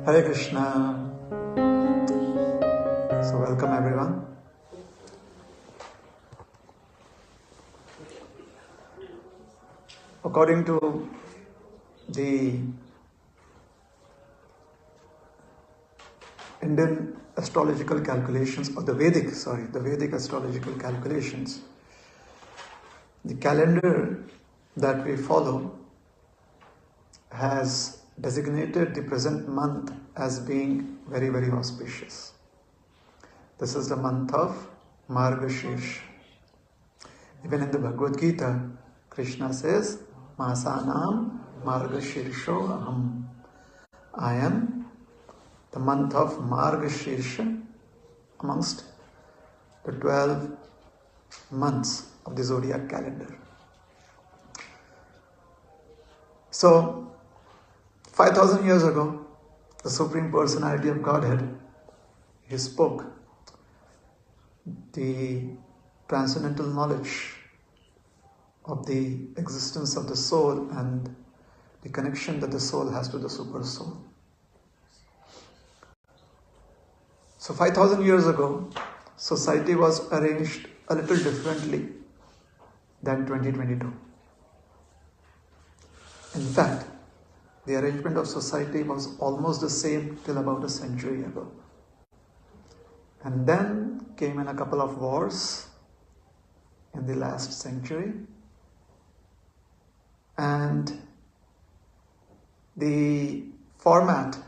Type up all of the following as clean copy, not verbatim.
Hare Krishna. So welcome everyone. According to the Indian astrological calculations, or the Vedic astrological calculations, the calendar that we follow has designated the present month as being very, very auspicious. This is the month of Margashirsha. Even in the Bhagavad Gita, Krishna says, Masanam Margashirsho Aham. I am the month of Margashirsha amongst the 12 months of the zodiac calendar. So, 5,000 years ago, the Supreme Personality of Godhead, He spoke the transcendental knowledge of the existence of the soul and the connection that the soul has to the super soul. So 5,000 years ago, society was arranged a little differently than 2022. In fact, the arrangement of society was almost the same till about a century ago. And then came in a couple of wars in the last century. And the format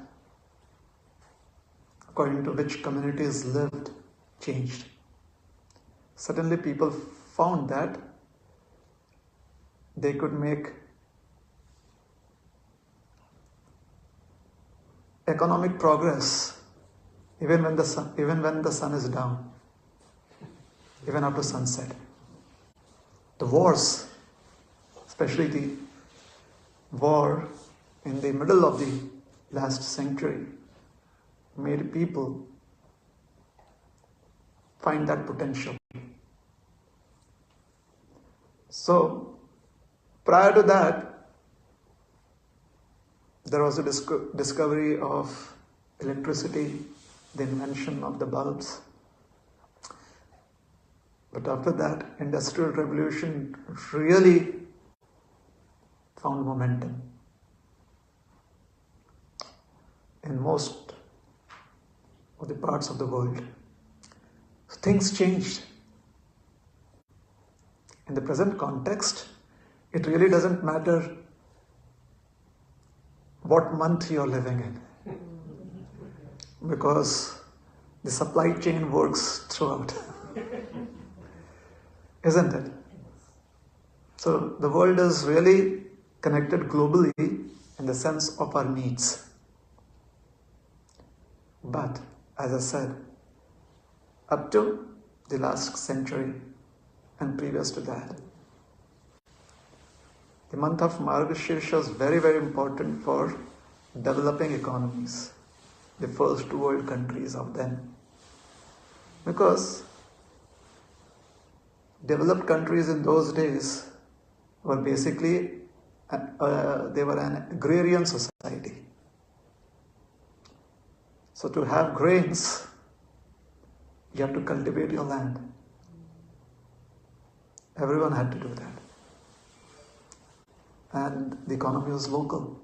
according to which communities lived changed. Suddenly people found that they could make economic progress even when the sun is down, even after sunset. The wars, especially the war in the middle of the last century, made people find that potential. So, prior to that, there was a discovery of electricity, the invention of the bulbs. But after that, Industrial Revolution really found momentum in most of the parts of the world. Things changed. In the present context, it really doesn't matter what month you're living in, because the supply chain works throughout. Isn't it? So the world is really connected globally in the sense of our needs. But, as I said, up to the last century and previous to that, the month of Margashirsha is very, very important for developing economies, the first world countries of them. Because developed countries in those days were basically, they were an agrarian society. So to have grains, you have to cultivate your land. Everyone had to do that. And the economy was local.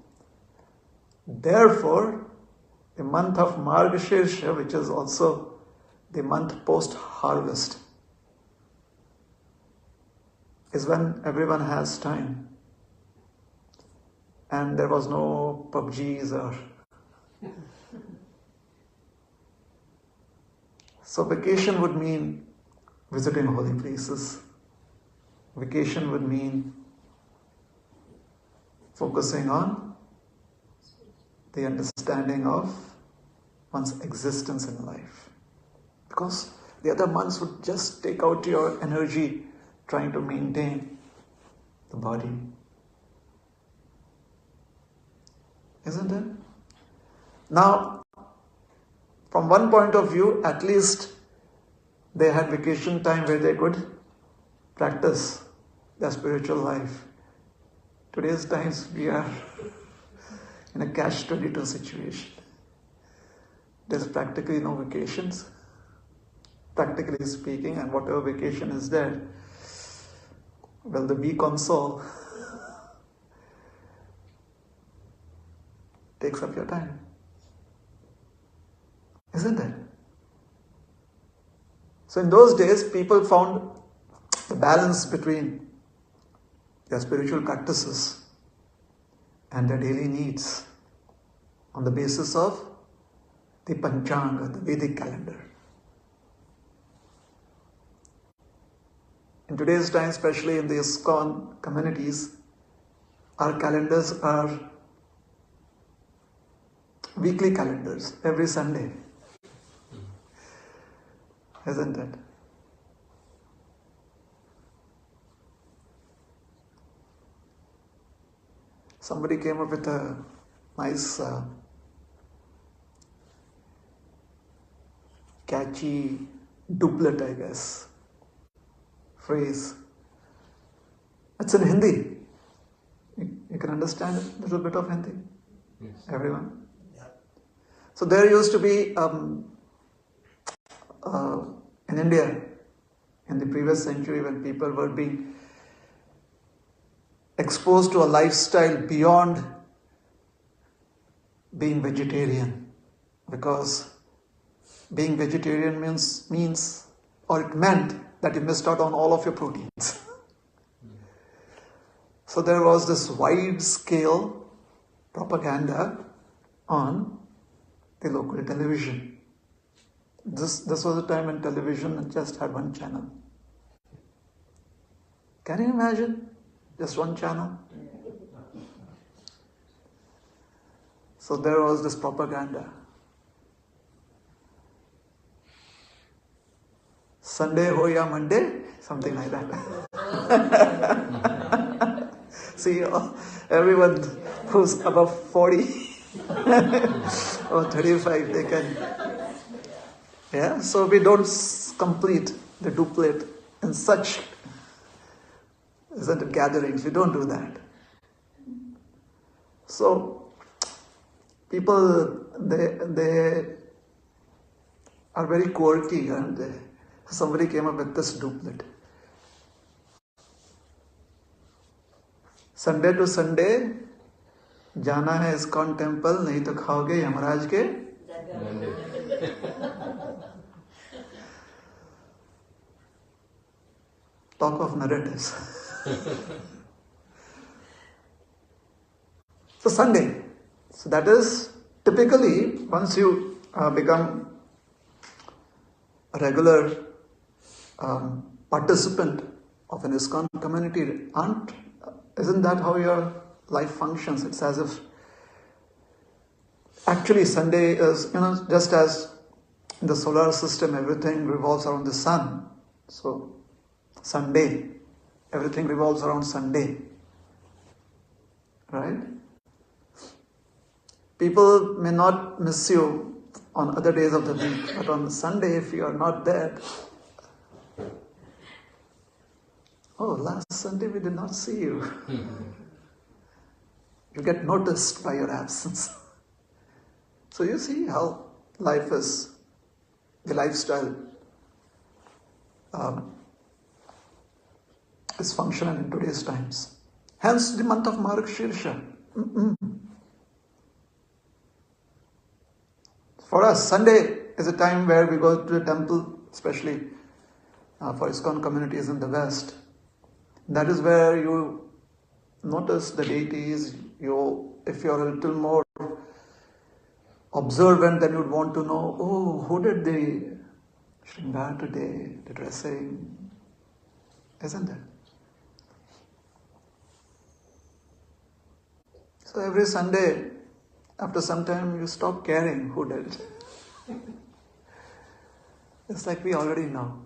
Therefore, the month of Margashirsha, which is also the month post-harvest, is when everyone has time. And there was no PUBGs or... So vacation would mean visiting holy places. Vacation would mean focusing on the understanding of one's existence in life. Because the other months would just take out your energy trying to maintain the body. Isn't it? Now, from one point of view, at least they had vacation time where they could practice their spiritual life. Today's times we are in a catch-22 situation. there's practically no vacations, practically speaking, and whatever vacation is there, well, the week on soul takes up your time. Isn't it? So in those days, people found the balance between their spiritual practices and their daily needs on the basis of the Panchanga, the Vedic calendar. In today's time, especially in the ISKCON communities, our calendars are weekly calendars, every Sunday. Isn't it? Somebody came up with a nice, catchy duplet, I guess, phrase. It's in Hindi. You can understand a little bit of Hindi? Yes. Everyone? Yeah. So there used to be in India, in the previous century, when people were being exposed to a lifestyle beyond being vegetarian, because being vegetarian means or it meant that you missed out on all of your proteins. So there was this wide-scale propaganda on the local television. This was a time when television just had one channel. Can you imagine? Just one channel? So there was this propaganda. Sunday ho ya Monday? Something like that. See, everyone who's above 40 or 35, they can. Yeah, so we don't complete the duplet in such, isn't it, gatherings. We don't do that. So people, they are very quirky, and somebody came up with this duplet. Sunday to Sunday, जाना है ISKCON temple, नहीं तो खाओगे यमराज के talk of narratives. So Sunday. So that is typically, once you become a regular participant of an ISKCON community, isn't that how your life functions? It's as if actually Sunday is, just as in the solar system everything revolves around the sun. So Sunday, everything revolves around Sunday. Right? People may not miss you on other days of the week, but on Sunday, if you are not there, oh, last Sunday we did not see you. You get noticed by your absence. So you see how life is, the lifestyle is functional in today's times. Hence the month of Margshirsha. For us, Sunday is a time where we go to the temple, especially for ISKCON communities in the West. That is where you notice the deities. If you're a little more observant, then you'd want to know, oh, who did the Shringar today, the dressing, isn't it? So every Sunday, after some time, you stop caring who did it. It's like we already know.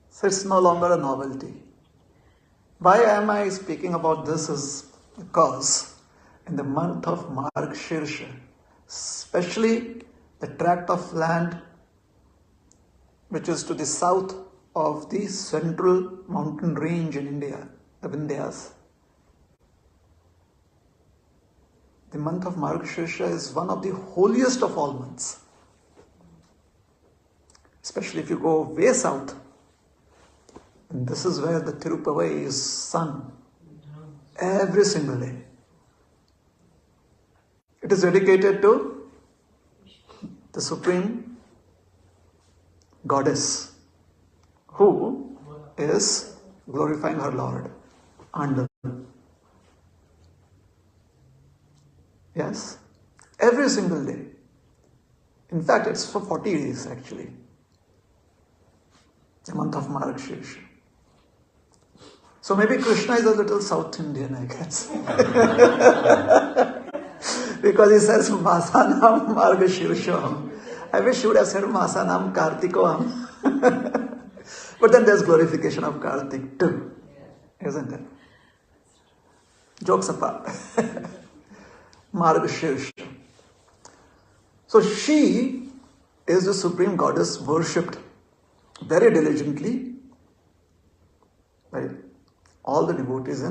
So it's no longer a novelty. Why am I speaking about this is because in the month of Margshirsha, especially the tract of land which is to the south of the central mountain range in India, the Vindhyas, the month of Margashirsha is one of the holiest of all months. Especially if you go way south. And this is where the Tirupavai is sung every single day. It is dedicated to the Supreme Goddess, who is glorifying her Lord. Andan. Yes? Every single day. In fact, it's for 40 days actually. The month of Margashirsha. So maybe Krishna is a little South Indian, I guess. Because he says, Masanam Margashirsham. I wish he would have said Masanam Kartikoam. But then there's glorification of Kartik too. Isn't it? Jokes apart. Margashirsha. So she is the Supreme Goddess worshipped very diligently by all the devotees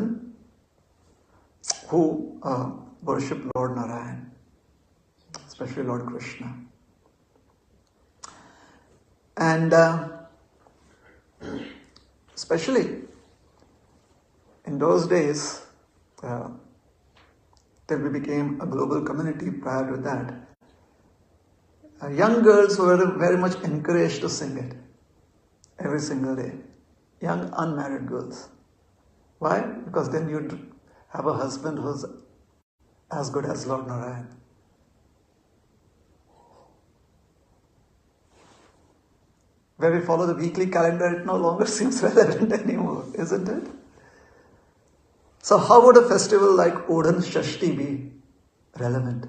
who worship Lord Narayan, especially Lord Krishna. And especially in those days, till we became a global community, prior to that, young girls were very much encouraged to sing it every single day. Young unmarried girls. Why? Because then you'd have a husband who's as good as Lord Narayan. Where we follow the weekly calendar, it no longer seems relevant anymore, isn't it? So how would a festival like Odhan Shashti be relevant?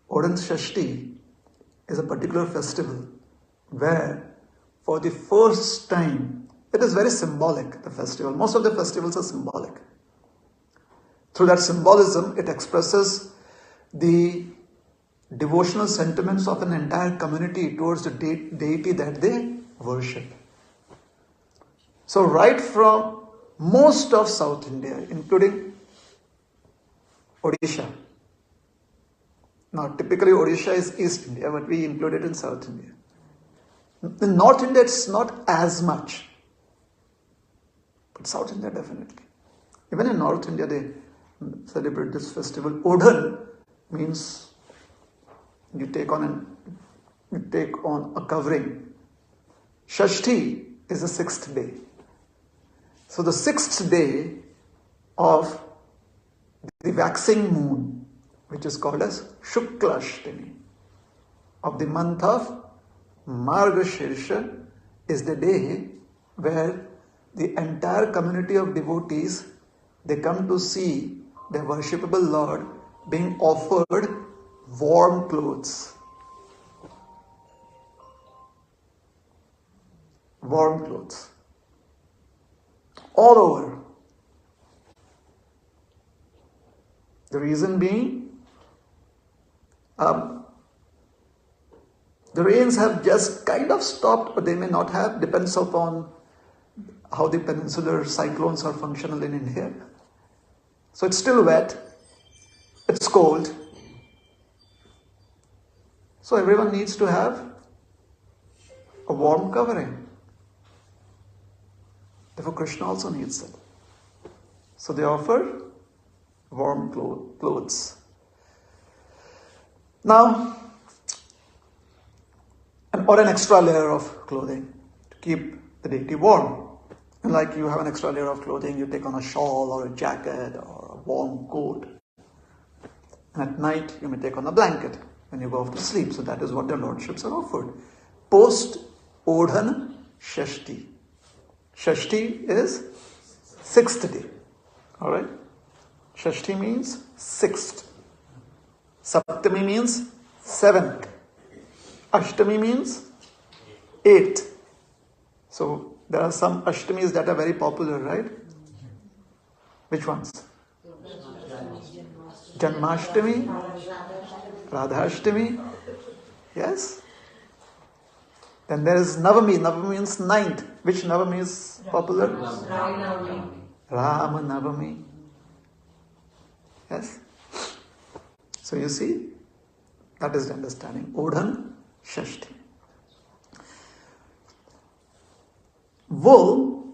Odhan Shashti is a particular festival where for the first time, it is very symbolic, the festival. Most of the festivals are symbolic. Through that symbolism, it expresses the devotional sentiments of an entire community towards the deity that they worship. So right from most of South India, including Odisha. Now typically Odisha is East India, but we include it in South India. In North India, it's not as much. But South India, definitely. Even in North India, they celebrate this festival. Odhan means you take on a covering. Shashti is the 6th day. So the 6th day of the waxing moon, which is called as Shukla Ashtami, of the month of Margashirsha, is the day where the entire community of devotees, they come to see their worshipable Lord being offered warm clothes. Warm clothes. All over. The reason being, the rains have just kind of stopped, but they may not have, depends upon how the peninsular cyclones are functional in India. So it's still wet, it's cold. So everyone needs to have a warm covering. Therefore Krishna also needs it. So they offer warm clothes. Now, or an extra layer of clothing to keep the deity warm. Like you have an extra layer of clothing, you take on a shawl or a jacket or a warm coat. And at night, you may take on a blanket when you go off to sleep. So that is what their lordships are offered. Post Odhan Shashti. Shashti is 6th day. Alright? Shashti means 6th. Saptami means 7th. Ashtami means 8th. So there are some Ashtamis that are very popular, right? Which ones? Janmashtami, Radhashtami. Yes? Then there is Navami. Navami means 9th. Which Navami is popular? Rama Navami. Yes? So you see, that is the understanding. Odhan Shashti. Wool,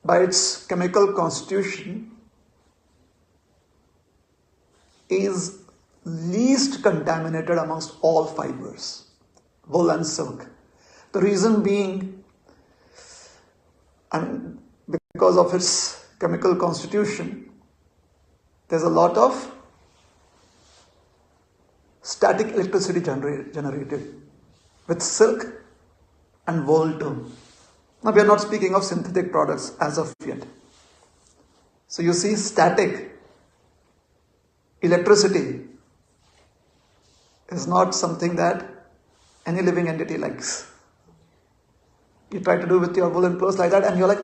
by its chemical constitution, is least contaminated amongst all fibers, wool and silk. The reason being, and because of its chemical constitution, there's a lot of static electricity generated with silk and wool too. Now we are not speaking of synthetic products as of yet. So you see, static electricity is not something that any living entity likes. You try to do with your woolen clothes like that and you're like,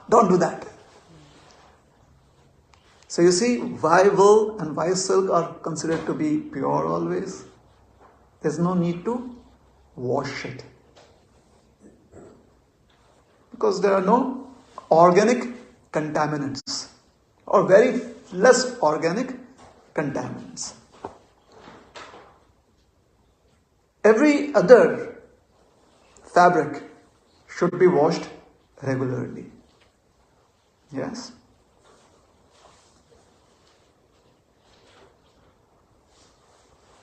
don't do that. So you see why wool and why silk are considered to be pure always. There's no need to wash it. Because there are no organic contaminants or very less organic contaminants. Every other fabric should be washed regularly. Yes?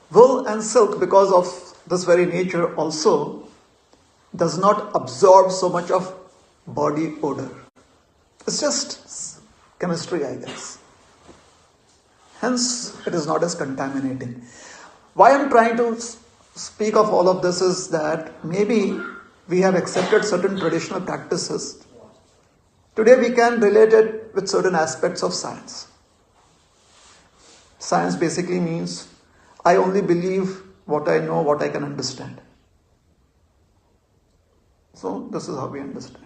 Wool and silk, because of this very nature also, does not absorb so much of body odor. It's just chemistry, I guess. Hence, it is not as contaminating. Why I'm trying to speak of all of this is that maybe we have accepted certain traditional practices. Today we can relate it with certain aspects of science. Science basically means I only believe what I know, what I can understand. So this is how we understand.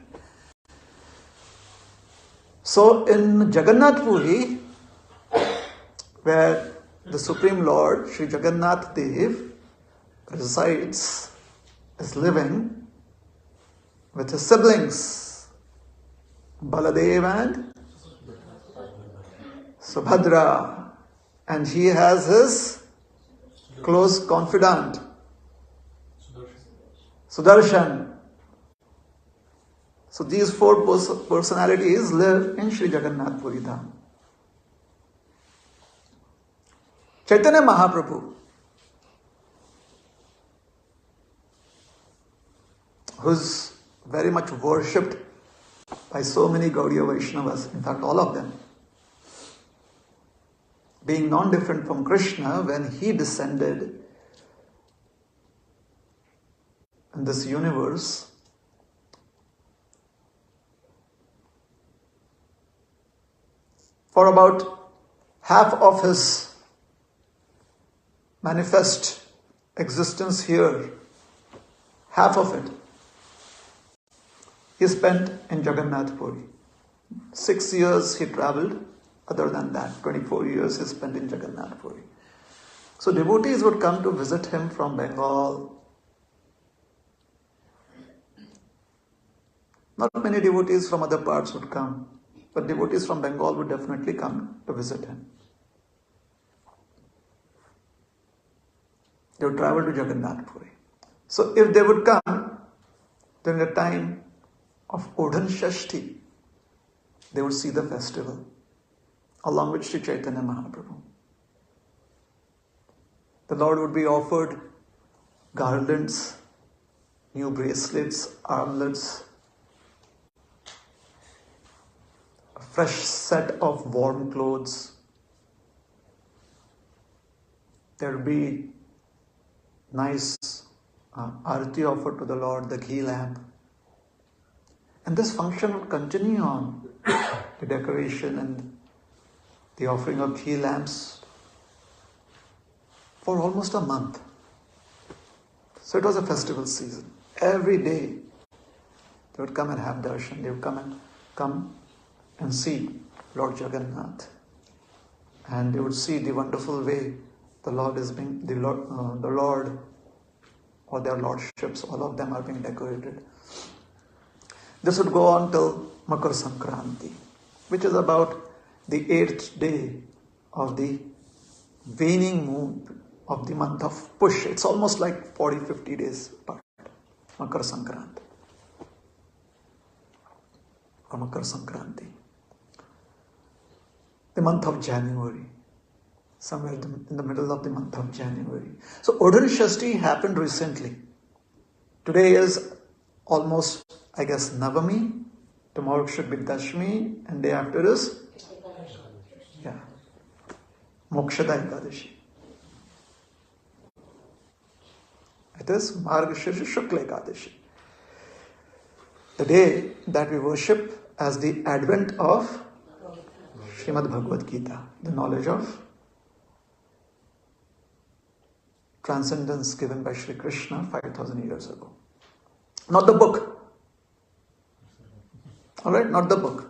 So in Jagannath Puri, where the Supreme Lord, Sri Jagannath Dev, resides, is living with his siblings, Baladev and Subhadra, and he has his close confidant, Sudarshan. So these four personalities live in Sri Jagannath Puri Dham. Chaitanya Mahaprabhu, who's very much worshipped by so many Gaudiya Vaishnavas, in fact all of them, being non-different from Krishna, when he descended in this universe, for about half of his manifest existence here, half of it, he spent in Jagannath Puri. 6 years he travelled. Other than that, 24 years he spent in Jagannath Puri. So devotees would come to visit him from Bengal. Not many devotees from other parts would come, but devotees from Bengal would definitely come to visit him. They would travel to Jagannath Puri. So if they would come during the time of Odhan Shashti, they would see the festival along with Sri Chaitanya Mahaprabhu. The Lord would be offered garlands, new bracelets, armlets, a fresh set of warm clothes. There would be nice arati offered to the Lord, the ghee lamp. And this function would continue on, the decoration and the offering of ghee lamps, for almost a month. So it was a festival season. Every day they would come and have darshan. They would come and see Lord Jagannath, and they would see the wonderful way the Lord is being the Lord or their lordships. All of them are being decorated. This would go on till Makar Sankranti. which is about the 8th day of the waning moon of the month of Push. It's almost like 40-50 days apart. Makar Sankranti. Or Makar Sankranti. The month of January. Somewhere in the middle of the month of January. So Odhan Shashti happened recently. Today is almost, I guess, Navami. Tomorrow should be Dashmi. And day after is? Mokshada Ekadashi. It is Margashirsha Shukla Ekadashi. The day that we worship as the advent of Srimad Bhagavad Gita, the knowledge of transcendence given by Sri Krishna 5,000 years ago. Not the book. Alright, not the book.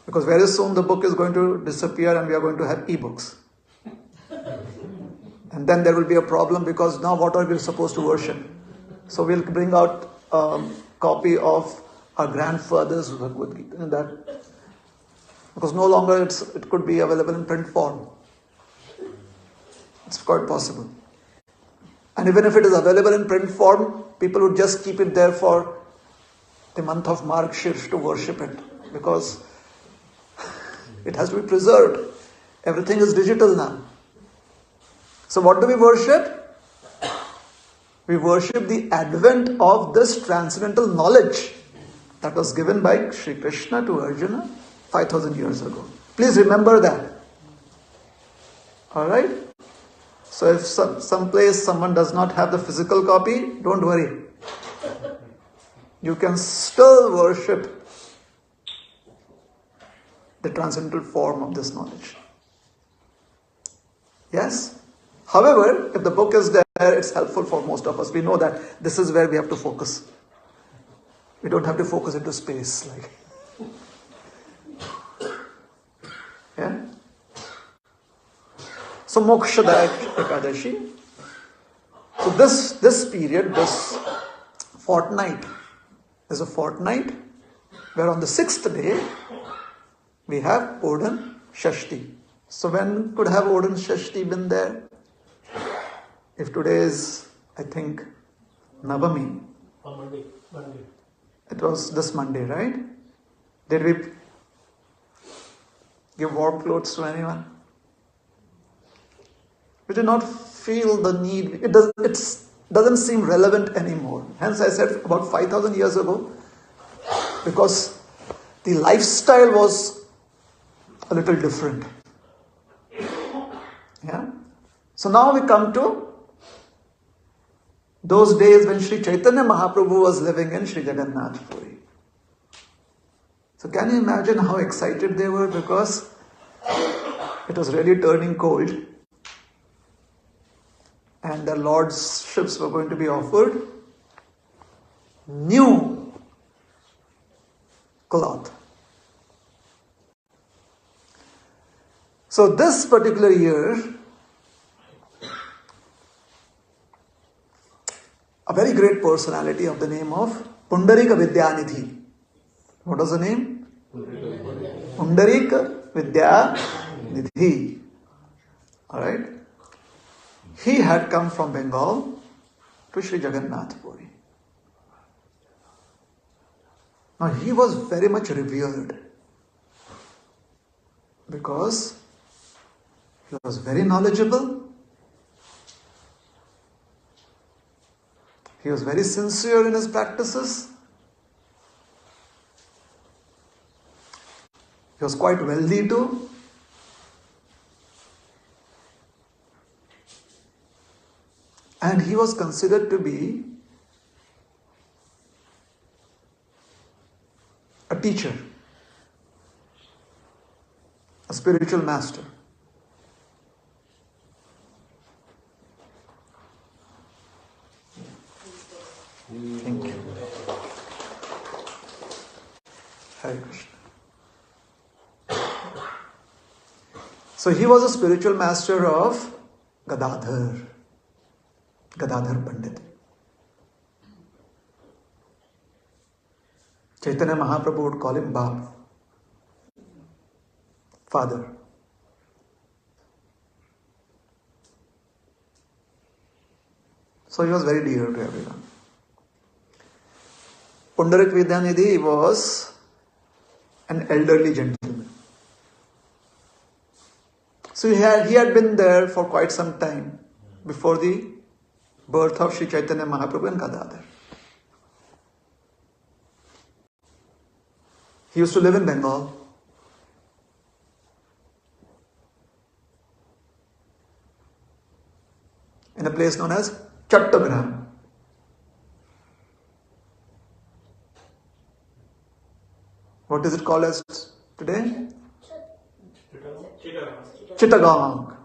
Because very soon the book is going to disappear and we are going to have e-books. And then there will be a problem because now what are we supposed to worship? So we'll bring out a copy of our grandfather's Bhagavad Gita. That, because no longer it could be available in print form. It's quite possible. And even if it is available in print form, people would just keep it there for the month of Margshirsh to worship it. Because it has to be preserved. Everything is digital now. So what do we worship? We worship the advent of this transcendental knowledge that was given by Sri Krishna to Arjuna 5,000 years ago. Please remember that. Alright? So if someplace someone does not have the physical copy, don't worry. You can still worship the transcendental form of this knowledge. Yes? However, if the book is there, it's helpful for most of us. We know that this is where we have to focus. We don't have to focus into space. Yeah? So Mokshada Ekadashi. So this period, this fortnight, is a fortnight where on the 6th day, we have Odhan Shashti. So when could have Odhan Shashti been there? If today is, I think, Navami. Monday. It was this Monday, right? Did we give warm clothes to anyone? We did not feel the need. It doesn't seem relevant anymore. Hence I said about 5,000 years ago, because the lifestyle was a little different. Yeah. So now we come to those days when Sri Chaitanya Mahaprabhu was living in Sri Jagannath Puri. So can you imagine how excited they were, because it was really turning cold and the Lord's ships were going to be offered new cloth. So this particular year, a very great personality of the name of Pundarika Vidyanidhi. What was the name? Pundarika Vidyanidhi. Alright? He had come from Bengal to Sri Jagannath Puri. Now he was very much revered because he was very knowledgeable. He was very sincere in his practices. He was quite wealthy too. And he was considered to be a teacher, a spiritual master. Thank you. Hare Krishna. So he was a spiritual master of Gadadhar Pandit. Chaitanya Mahaprabhu would call him Bab. father. So he was very dear to everyone. Pundarik Vidyanidhi was an elderly gentleman. So he had been there for quite some time before the birth of Sri Chaitanya Mahaprabhu and Gadadhar. He used to live in Bengal. In a place known as Chattagram. What is it called as today? Chittagong.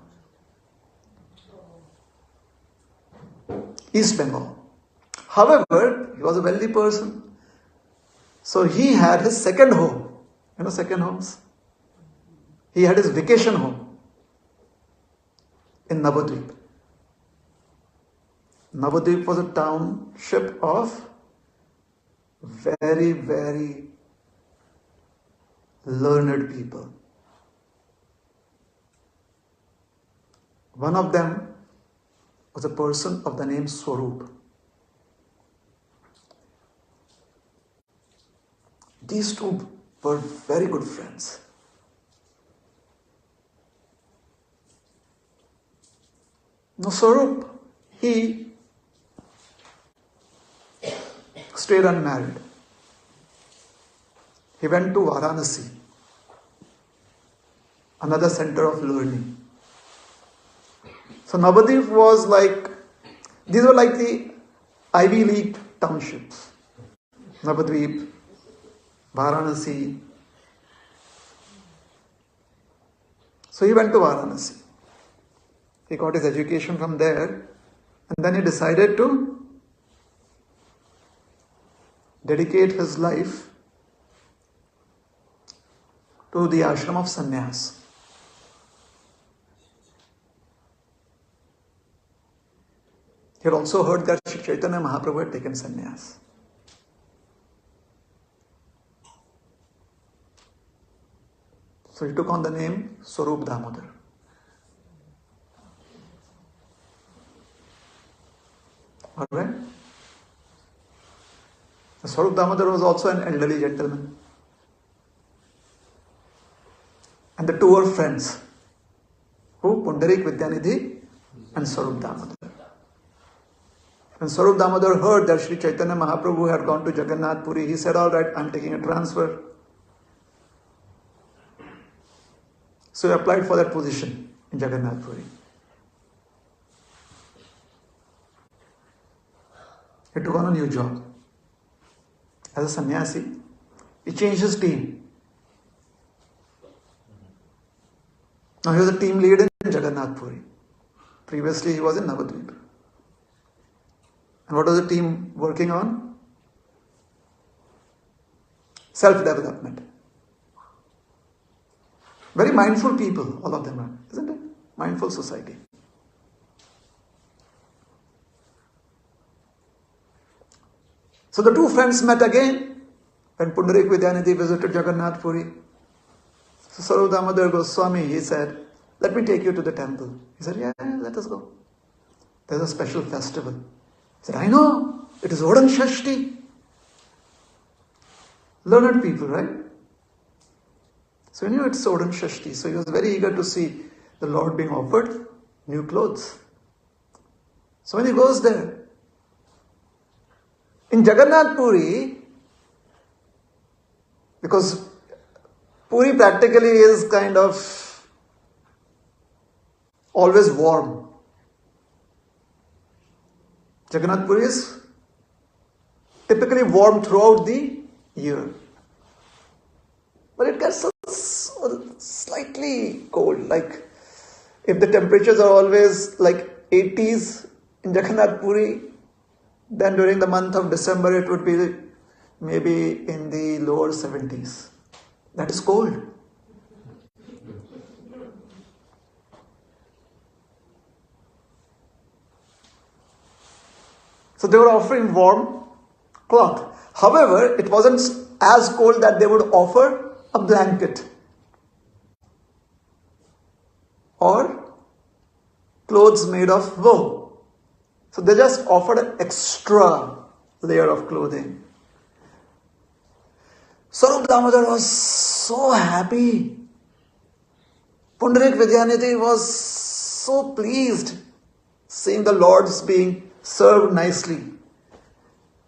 East Bengal. However, he was a wealthy person. So he had his second home. You know second homes? He had his vacation home in Navadvip. Navadvip was a township of very, very learned people. One of them was a person of the name Swarup. These two were very good friends. Now Swarup, he stayed unmarried. He went to Varanasi, another center of learning. So Navadvip was these were like the Ivy League townships. Navadvip, Varanasi. So he went to Varanasi. He got his education from there, and then he decided to dedicate his life to the ashram of sannyas. He had also heard that Sri Chaitanya Mahaprabhu had taken sannyas. So he took on the name Swarup Damodar. Alright? Swarup Damodar was also an elderly gentleman. And the two were friends. Who? Pundarik Vidyanidhi and Swarup Damodar. When Swarup Damodar heard that Sri Chaitanya Mahaprabhu had gone to Jagannath Puri, he said, alright, I'm taking a transfer. So he applied for that position in Jagannath Puri. He took on a new job. As a sannyasi, he changed his team. Now he was a team lead in Jagannath Puri. Previously he was in Navadvip. And what was the team working on? Self-development. Very mindful people, all of them are, isn't it? Mindful society. So the two friends met again when Pundarik Vidyanidhi visited Jagannath Puri. So Swarup Damodar Goswami, he said, let me take you to the temple. He said, yeah, let us go. There's a special festival. He said, I know, it is Odhan Shashti. Learned people, right? So he knew it's Odhan Shashti. So he was very eager to see the Lord being offered new clothes. So when he goes there, in Jagannath Puri, because Puri practically is kind of always warm. Jagannath Puri is typically warm throughout the year. But it gets slightly cold. Like if the temperatures are always like 80s in Jagannath Puri, then during the month of December it would be maybe in the lower 70s. That is cold. So they were offering warm cloth. However, it wasn't as cold that they would offer a blanket. or clothes made of wool. So they just offered an extra layer of clothing. Swarup Damodar was so happy. Pundarik Vidyanidhi was so pleased seeing the lords being served nicely.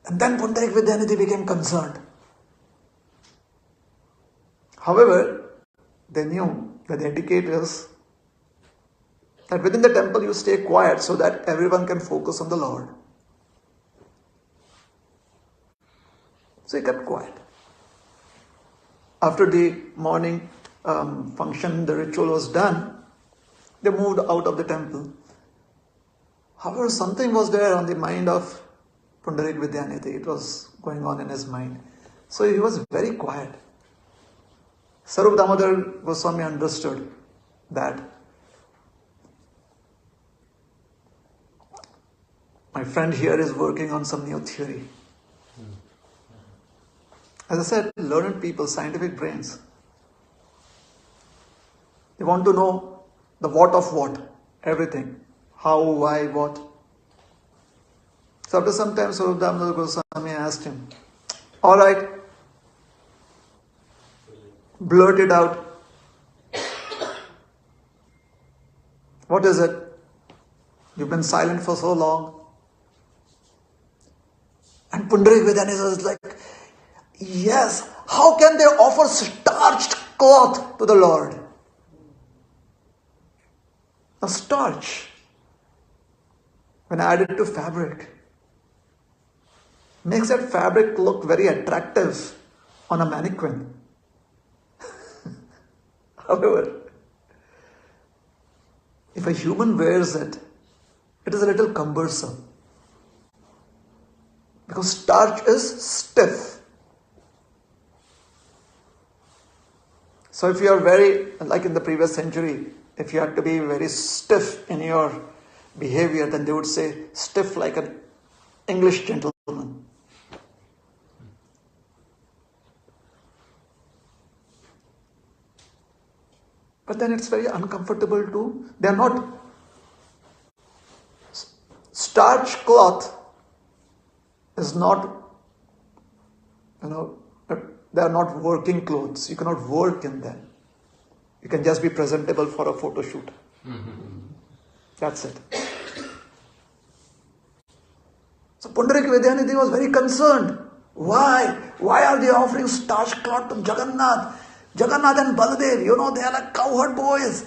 And then Pundarik Vidyanidhi became concerned. However, they knew that the etiquette is that within the temple you stay quiet so that everyone can focus on the Lord. So he kept quiet. After the morning function, the ritual was done, they moved out of the temple. However, something was there on the mind of Pundarik Vidyanidhi. It was going on in his mind. So he was very quiet. Swarup Damodar Goswami understood that my friend here is working on some new theory. As I said, learned people, scientific brains. They want to know the what of what, everything. How, why, what. So after some time, Swarup Damodar Goswami asked him, all right, blurt it out. What is it? You've been silent for so long. And Pundarik Vidyanidhi was like, yes, how can they offer starched cloth to the Lord? Now starch, when added to fabric, makes that fabric look very attractive on a mannequin. However, if a human wears it, it is a little cumbersome. Because starch is stiff. So if you are very, like in the previous century, if you had to be very stiff in your behavior, then they would say stiff like an English gentleman. But then it's very uncomfortable too. They are not starch cloth is not, they are not working clothes. You cannot work in them. You can just be presentable for a photo shoot. That's it. So Pundarik Vidyanidhi was very concerned. Why? Why are they offering starch cloth to Jagannath? Jagannath and Baladev, they are like cowherd boys.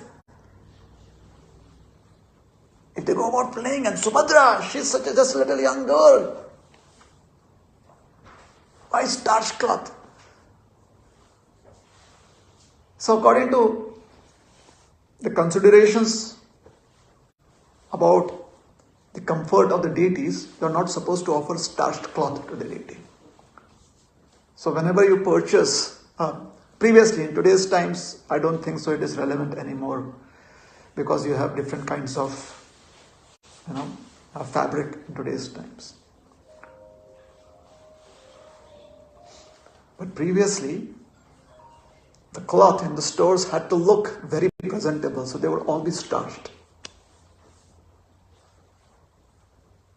If they go about playing, and Subhadra, she's such a just little young girl. Why starch cloth? So according to the considerations about the comfort of the deities, you are not supposed to offer starched cloth to the deity. So whenever you purchase, previously in today's times, I don't think so it is relevant anymore, because you have different kinds of fabric in today's times. But previously, the cloth in the stores had to look very presentable, so they would all be starched.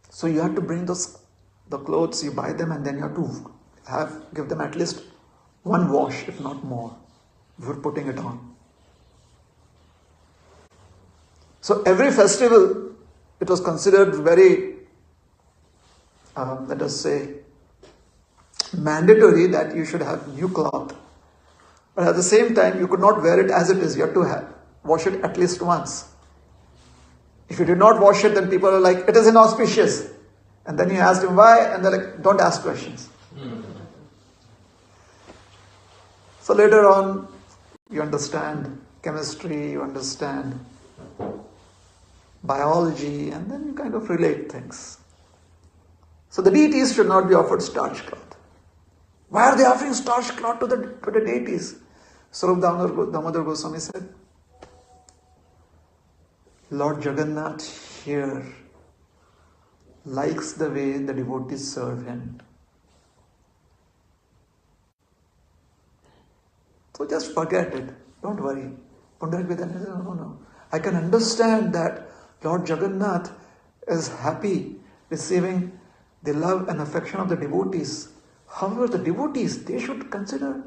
So you have to bring the clothes, you buy them, and then you have to give them at least one wash, if not more, before putting it on. So every festival, it was considered very, let us say, mandatory that you should have new cloth. But at the same time, you could not wear it as it is. You have to wash it at least once. If you did not wash it, then people are like, it is inauspicious. And then you asked him why, and they're like, don't ask questions. So later on, you understand chemistry, you understand biology, and then you kind of relate things. So the deities should not be offered starch cloth. Why are they offering starch cloth to the deities? Swarup Damodar Goswami said, Lord Jagannath here likes the way the devotees serve him. So just forget it. Don't worry. Pundarik Vidyanidhi said, no. I can understand that Lord Jagannath is happy receiving the love and affection of the devotees. However, the devotees, they should consider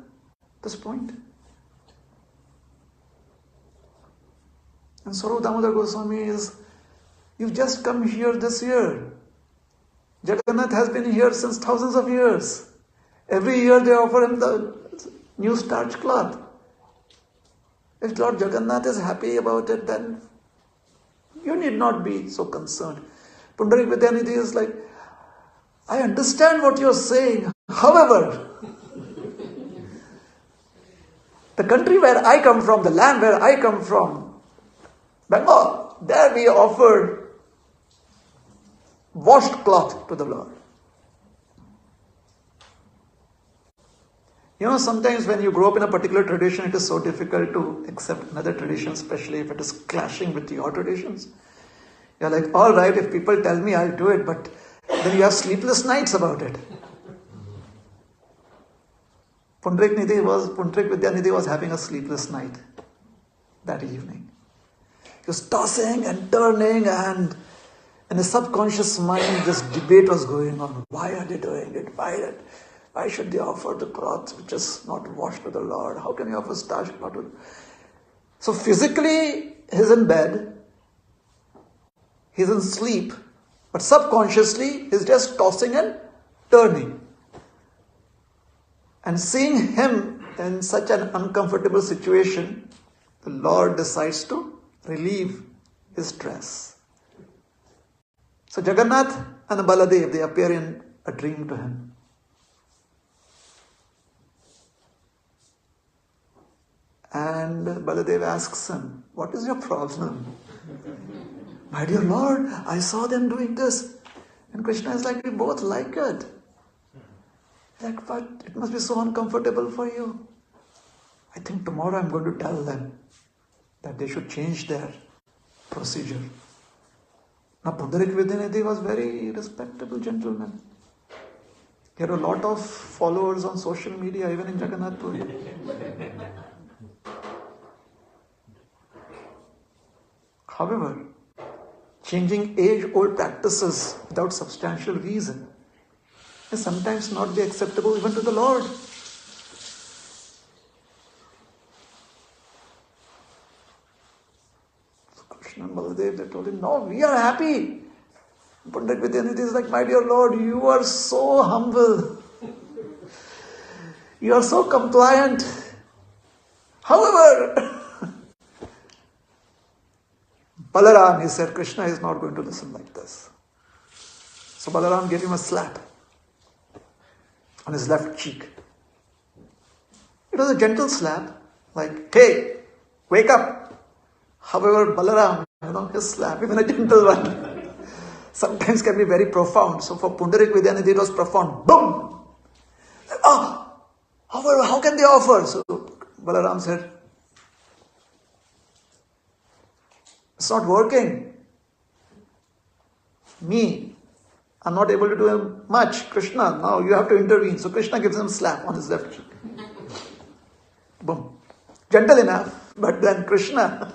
this point. And Swarup Damodar Goswami is, you've just come here this year. Jagannath has been here since thousands of years. Every year they offer him the new starch cloth. If Lord Jagannath is happy about it, then you need not be so concerned. Pundarik Vidyanidhi is like, I understand what you're saying. However, the country where I come from, the land where I come from, Bengal, there we offer washed cloth to the Lord. You know, sometimes when you grow up in a particular tradition, it is so difficult to accept another tradition, especially if it is clashing with your traditions. You're like, all right, if people tell me, I'll do it, but then you have sleepless nights about it. Pundarik Vidyanidhi was having a sleepless night that evening. He was tossing and turning, and in his subconscious mind, this debate was going on. Why are they doing it? Why should they offer the cloth which is not washed to the Lord? How can you offer starch cloth? So physically, he's in bed, he's in sleep, but subconsciously, he's just tossing and turning. And seeing him in such an uncomfortable situation, the Lord decides to relieve his stress. So Jagannath and Baladev, they appear in a dream to him. And Baladev asks him, what is your problem? My dear Lord, I saw them doing this. And Krishna is like, we both like it. Like, but it must be so uncomfortable for you. I think tomorrow I'm going to tell them that they should change their procedure. Now Pundarik Vidyanidhi was very respectable gentleman. He had a lot of followers on social media, even in Jagannath Puri. However, changing age-old practices without substantial reason may sometimes not be acceptable even to the Lord. So Krishna and Baladev, they told him, no, we are happy. Pundarik Vidyanidhi is like, my dear Lord, you are so humble. You are so compliant. However, Balaram, he said, Krishna is not going to listen like this. So Balaram gave him a slap on his left cheek. It was a gentle slap, like, hey, wake up. However, Balaram, his slap, even a gentle one, sometimes can be very profound. So for Pundarik Vidyanidhi, it was profound. Boom! However, how can they offer? So Balaram said, it's not working. I'm not able to do him much. Krishna, now you have to intervene. So Krishna gives him a slap on his left cheek. Boom. Gentle enough, but then Krishna,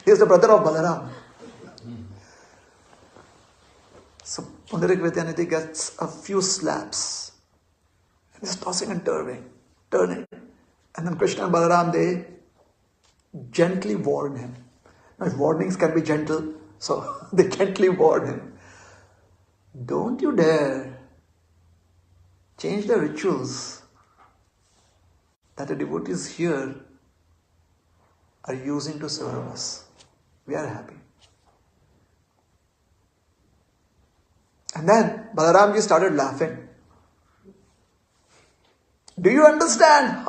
he is the brother of Balaram. So Pundarik Vidyanidhi gets a few slaps. And he's tossing and turning. And then Krishna and Balaram, they gently warn him. Now, warnings can be gentle, so they gently warn him. Don't you dare change the rituals that the devotees here are using to serve us. We are happy. And then Balaramji started laughing. Do you understand?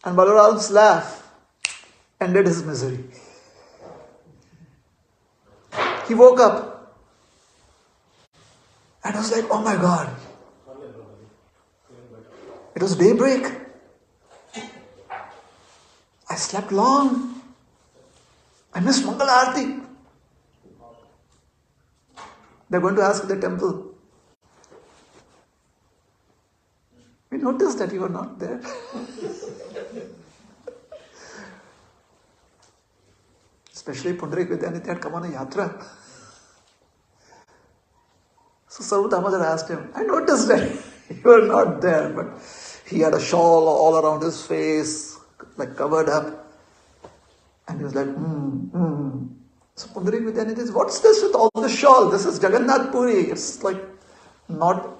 And Balaram's laugh ended his misery. He woke up and was like, oh my God. It was daybreak. I slept long. I missed Mangal Aarti. They're going to ask the temple. We noticed that you were not there. Especially Pundarik Vidyanidhi had come on a yatra. So Sarva Damodar asked him, I noticed that you were not there, but he had a shawl all around his face, like covered up. And he was like, So Pundarik Vidyanidhi says, what's this with all the shawl? This is Jagannath Puri. It's like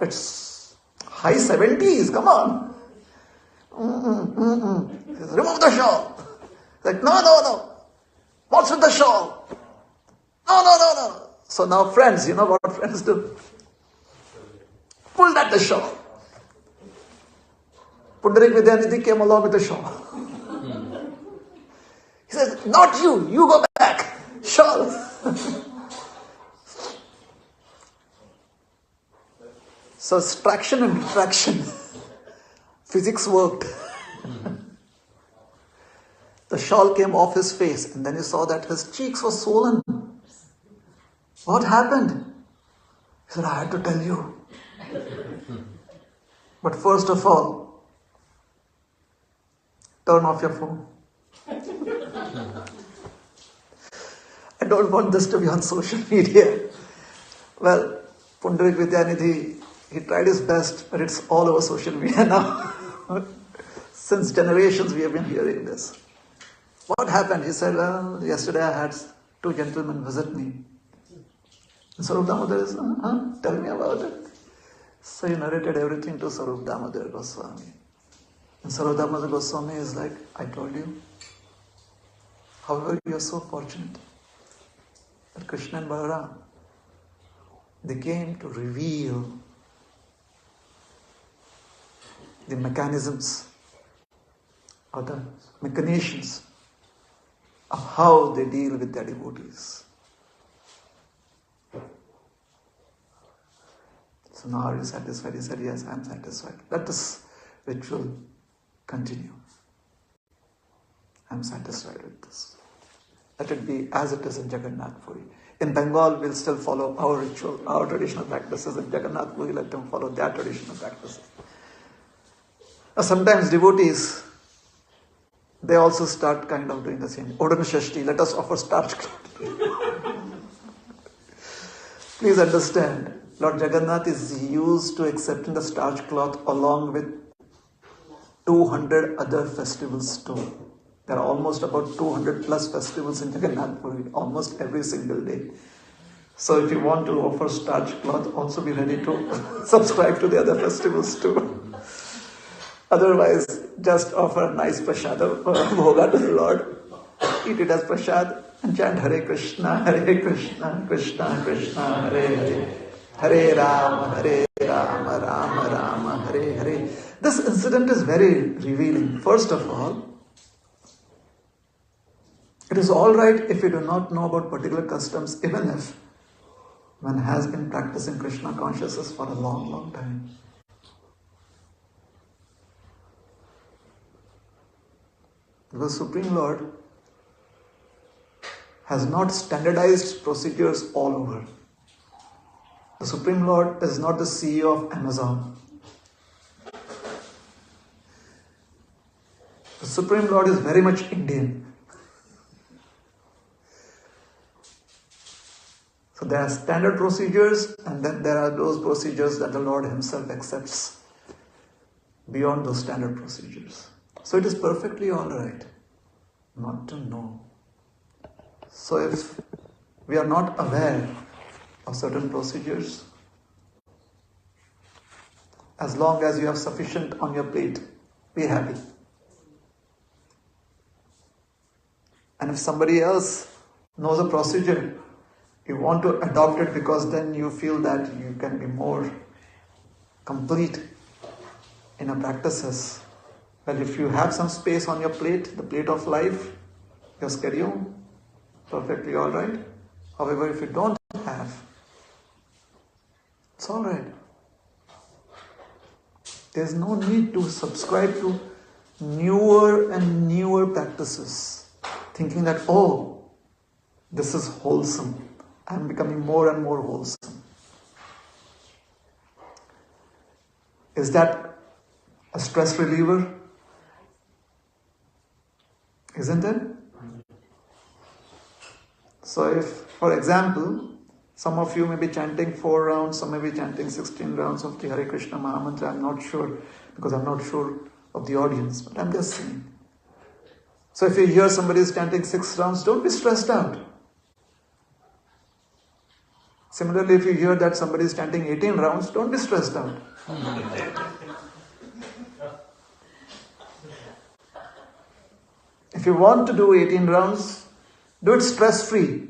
it's high 70s, come on. He says, remove the shawl. Like, no. What's with the shawl? No. So now friends, you know what friends do? Pulled at the shawl. Pundarik Vidyanidhi came along with the shawl. He says, not you go back. Shawl. So traction and retraction. Physics worked. The shawl came off his face, and then you saw that his cheeks were swollen. What happened? He said, I had to tell you. But first of all, turn off your phone. I don't want this to be on social media. Well, Pundarik Vidyanidhi, he tried his best, but it's all over social media now. Since generations we have been hearing this. What happened? He said, well, yesterday I had two gentlemen visit me. And Sarup Damodar is, tell me about it. So he narrated everything to Sarup Damodar Goswami. And Sarup Damodar Goswami is like, I told you. However, you are so fortunate that Krishna and Balaram, they came to reveal the mechanisms or the machinations of how they deal with their devotees. So now are you satisfied? He said, yes, I am satisfied. Let this ritual continue. I am satisfied with this. Let it be as it is in Jagannath Puri. In Bengal, we'll still follow our ritual, our traditional practices. In Jagannath Puri, let them follow their traditional practices. Now, sometimes devotees, they also start kind of doing the same. Odan Shashti, let us offer starch cloth. Please understand, Lord Jagannath is used to accepting the starch cloth along with 200 other festivals too. There are almost about 200 plus festivals in Jagannath Puri, almost every single day. So if you want to offer starch cloth, also be ready to subscribe to the other festivals too. Otherwise, just offer a nice prasad bhoga to the Lord. Eat it as prasad and chant Hare Krishna, Krishna Krishna, Hare Hare. Hare Rama, Rama Rama, Hare Hare. This incident is very revealing. First of all, it is all right if you do not know about particular customs, even if one has been practicing Krishna consciousness for a long, long time. Because Supreme Lord has not standardized procedures all over. The Supreme Lord is not the CEO of Amazon. The Supreme Lord is very much Indian. So there are standard procedures, and then there are those procedures that the Lord Himself accepts beyond those standard procedures. So it is perfectly alright not to know. So if we are not aware of certain procedures, as long as you have sufficient on your plate, be happy. And if somebody else knows a procedure, you want to adopt it because then you feel that you can be more complete in your practices. Well, if you have some space on your plate, the plate of life, your schedule, perfectly alright. However, if you don't have, it's alright. There's no need to subscribe to newer and newer practices, thinking that, oh, this is wholesome. I'm becoming more and more wholesome. Is that a stress reliever? Isn't it? So if, for example, some of you may be chanting 4 rounds, some may be chanting 16 rounds of the Hare Krishna Mahamantra. I'm not sure, because I'm not sure of the audience, but I'm just saying. So if you hear somebody is chanting 6 rounds, don't be stressed out. Similarly, if you hear that somebody is chanting 18 rounds, don't be stressed out. If you want to do 18 rounds, do it stress-free.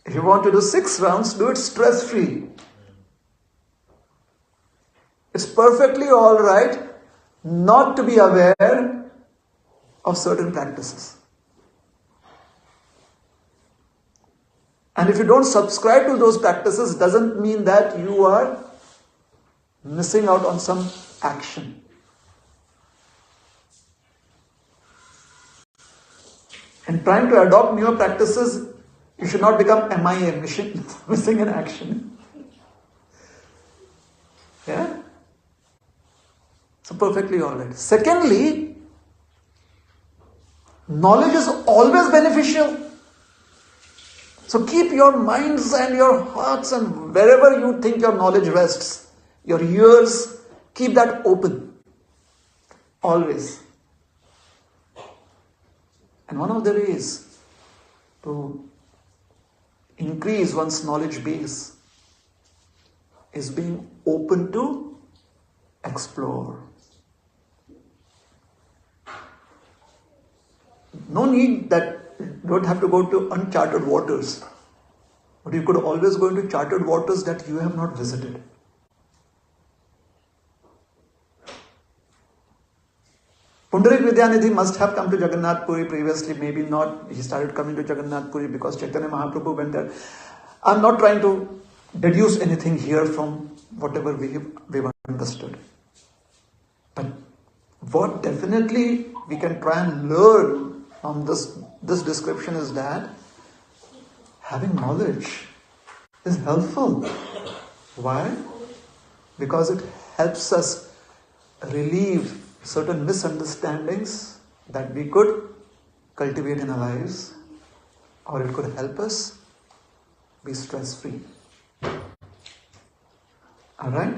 If you want to do 6 rounds, do it stress-free. It's perfectly all right not to be aware of certain practices. And if you don't subscribe to those practices, doesn't mean that you are missing out on some action. In trying to adopt newer practices, you should not become MIA, missing in action. Yeah? So perfectly alright. Secondly, knowledge is always beneficial. So keep your minds and your hearts and wherever you think your knowledge rests, your ears, keep that open. Always. And one of the ways to increase one's knowledge base is being open to explore. No need that you don't have to go to uncharted waters, but you could always go into charted waters that you have not visited. Pundarik Vidyanidhi must have come to Jagannath Puri previously, maybe not. He started coming to Jagannath Puri because Chaitanya Mahaprabhu went there. I'm not trying to deduce anything here from whatever we've understood. But what definitely we can try and learn from this description is that having knowledge is helpful. Why? Because it helps us relieve certain misunderstandings that we could cultivate in our lives, or it could help us be stress-free. Alright?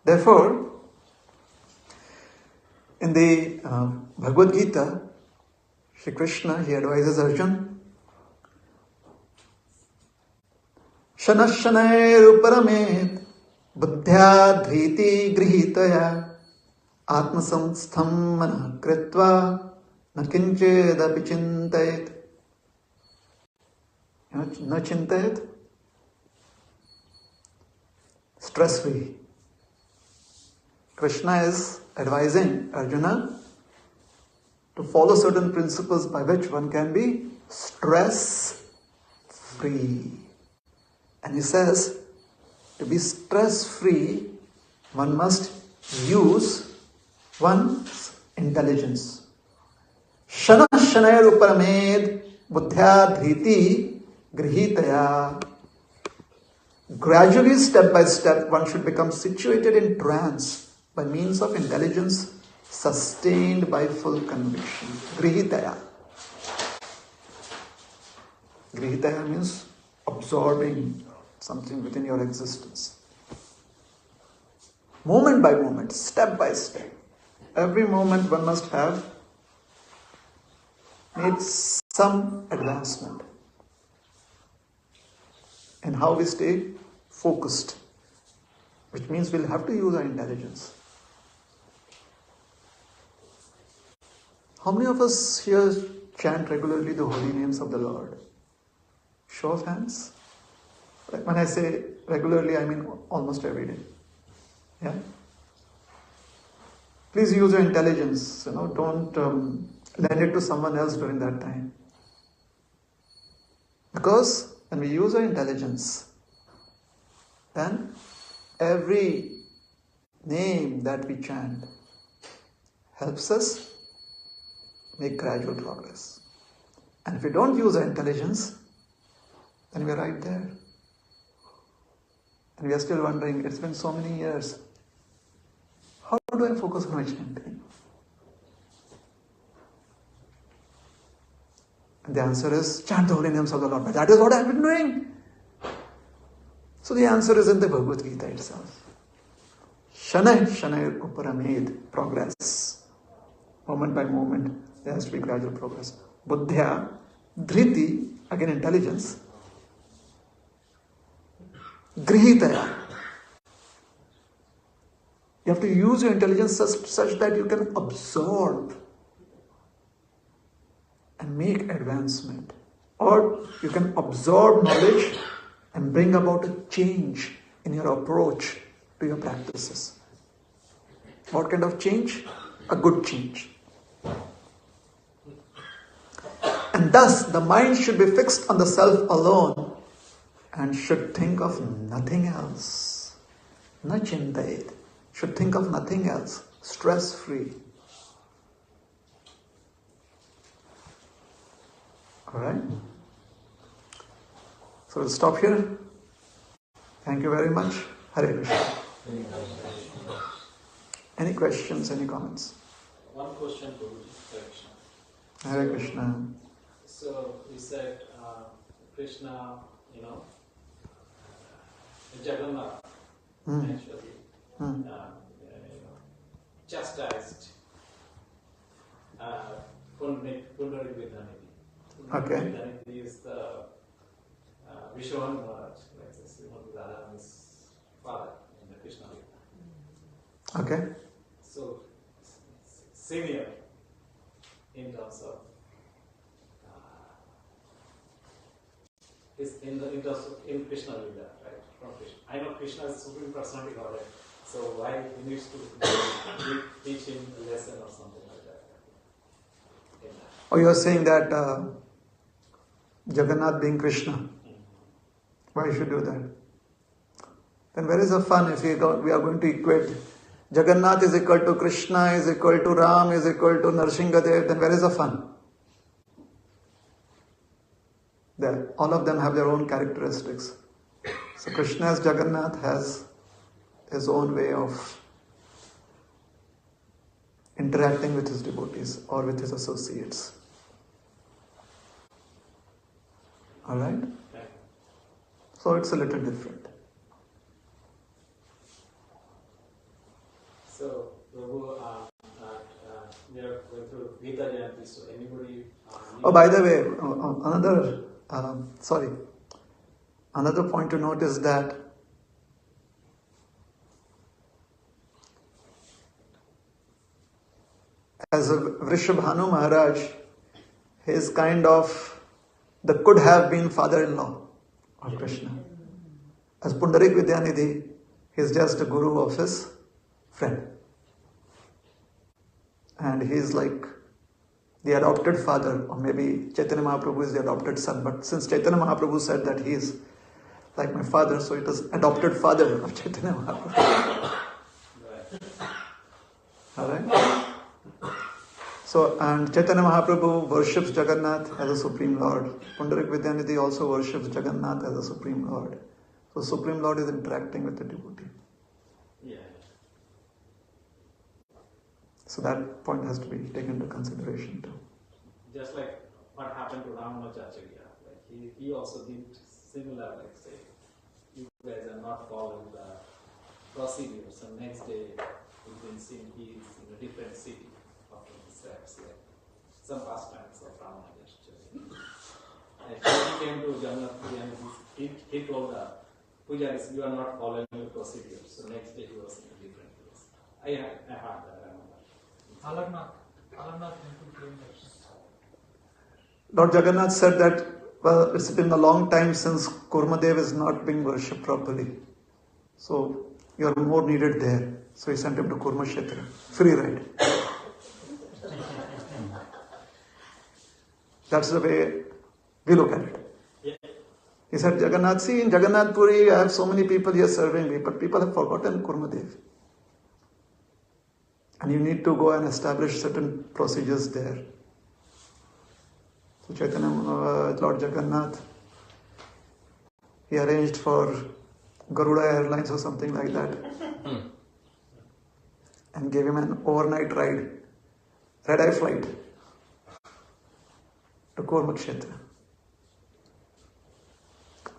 Therefore, in the Bhagavad Gita, Shri Krishna, he advises Arjuna, Shanashanair uparamet buddhya dhriti grihitaya Atmasamstham manah kritva na kinchedapi chintayet. Na chintayet? Stress-free. Krishna is advising Arjuna to follow certain principles by which one can be stress-free. And he says, to be stress-free, one must use one's intelligence. Shana shanayar uparamed buddhya dhriti grihitaya. Gradually, step by step, one should become situated in trance by means of intelligence sustained by full conviction. Grihitaya. Grihitaya means absorbing something within your existence. Moment by moment, step by step. Every moment one must have made some advancement in how we stay focused, which means we'll have to use our intelligence. How many of us here chant regularly the holy names of the Lord? Show of hands. Like when I say regularly, I mean almost every day. Yeah? Please use your intelligence. Don't lend it to someone else during that time. Because when we use our intelligence, then every name that we chant helps us make gradual progress. And if we don't use our intelligence, then we are right there. And we are still wondering, it's been so many years. How do I focus on my chanting? And the answer is, chant the holy names of the Lord. But that is what I have been doing. So the answer is in the Bhagavad Gita itself. Shanay Shanay Uparamed, progress. Moment by moment, there has to be gradual progress. Buddhya, Dhriti, again intelligence. Grihitaya. You have to use your intelligence such that you can absorb and make advancement. Or you can absorb knowledge and bring about a change in your approach to your practices. What kind of change? A good change. And thus, the mind should be fixed on the self alone and should think of nothing else. Na chintayet. Should think of nothing else. Stress-free. Alright? So we'll stop here. Thank you very much. Hare Krishna. Any questions, any comments? One question to Krishna. Hare Krishna. So you said Krishna, Jagannath, actually, chastised Vriksha. Okay. Vriksha is the Vishwan Maharaj, like Srimati Radharani's father in the Krishna Lila. Okay. So, senior in terms of in Krishna Lila, right? From Krishna. I know Krishna is the Supreme Personality Godhead, so why he needs to teach him a lesson or something like that? Oh, you are saying that Jagannath being Krishna. Why you should do that? Then where is the fun if we are going to equate Jagannath is equal to Krishna, is equal to Ram, is equal to Narsinghadev, then where is the fun? There, all of them have their own characteristics. So Krishna as Jagannath has his own way of interacting with his devotees or with his associates. Alright? So it's a little different. So, Prabhu, we are going through Gita Jayanti, so anybody... Oh, by the way, another point to note is that as a Vrishabhanu Maharaj, he is kind of the could have been father-in-law of Krishna. As Pundarik Vidyanidhi, he is just a guru of his friend. And he is like the adopted father, or maybe Chaitanya Mahaprabhu is the adopted son. But since Chaitanya Mahaprabhu said that he is like my father, so it is adopted father of Chaitanya Mahaprabhu. Alright? So, and Chaitanya Mahaprabhu worships Jagannath as a Supreme Lord. Pundarik Vidyanidhi also worships Jagannath as a Supreme Lord. So, Supreme Lord is interacting with the devotee. Yeah. So that point has to be taken into consideration too. Just like what happened to Ramanujacharya, like he also did similar, like say, you guys are not following the procedures, and next day you can see he is in a different city after the steps, like some pastimes of Ramanujacharya. And he came to Jagannath and he told the Pujaris, you are not following the procedures. So next day he was in a different place. I heard that. Lord Jagannath said that, well, it's been a long time since Kurmadev is not being worshipped properly. So, you are more needed there. So he sent him to Kurmashetra. Free ride. That's the way we look at it. Yeah. He said, Jagannath, see, in Jagannath Puri, I have so many people here serving me, but people have forgotten Kurmadev. And you need to go and establish certain procedures there. So Chaitanya, Lord Jagannath, he arranged for Garuda Airlines or something like that. And gave him an overnight ride, red-eye flight to Kurma Kshetra.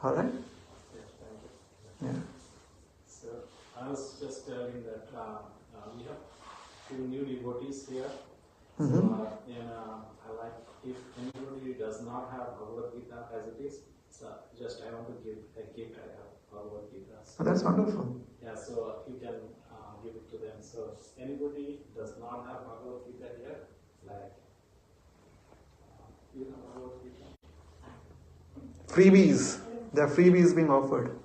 Alright? Yeah. So I was just telling that we have few new devotees here. Mm-hmm. So I like if anybody does not have Bhagavad Gita as it is, so just I want to give a gift. I have Bhagavad Gita. So, Oh, that's wonderful. yeah, so you can give it to them. So anybody does not have Bhagavad Gita here, like you have Bhagavad Gita. Freebies. There are freebies being offered.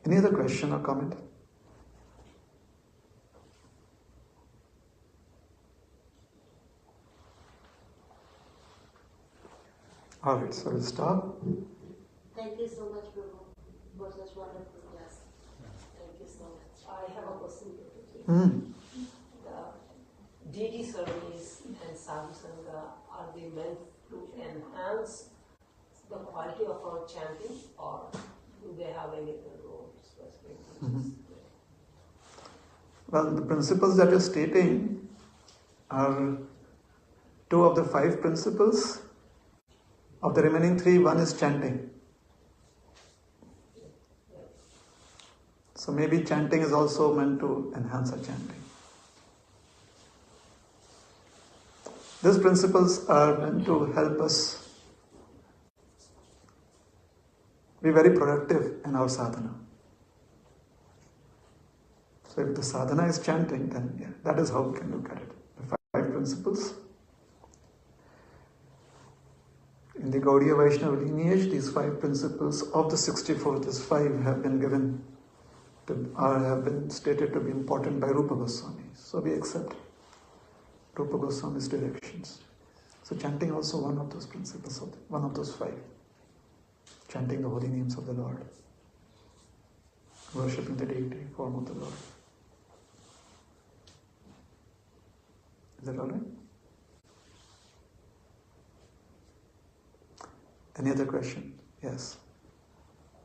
Any other question or comment? Alright, so we'll stop. Thank you so much, Prabhu, for such wonderful class. Thank you so much. I have a question to you. The deity service and sadhu sangha, are they meant to enhance the quality of our chanting, or do they have any other role specific? Well, the principles that you're stating are 2 of the 5 principles. Of the remaining 3, 1 is chanting. So maybe chanting is also meant to enhance our chanting. These principles are meant to help us be very productive in our sadhana. So if the sadhana is chanting, then yeah, that is how we can look at it. The 5 principles. In the Gaudiya Vaishnava lineage, these 5 principles of the 64, these 5 have been given have been stated to be important by Rupa Goswami. So we accept Rupa Goswami's directions. So chanting also one of those principles, one of those 5. Chanting the holy names of the Lord. Worshipping the deity, form of the Lord. Is that alright? Any other question? Yes.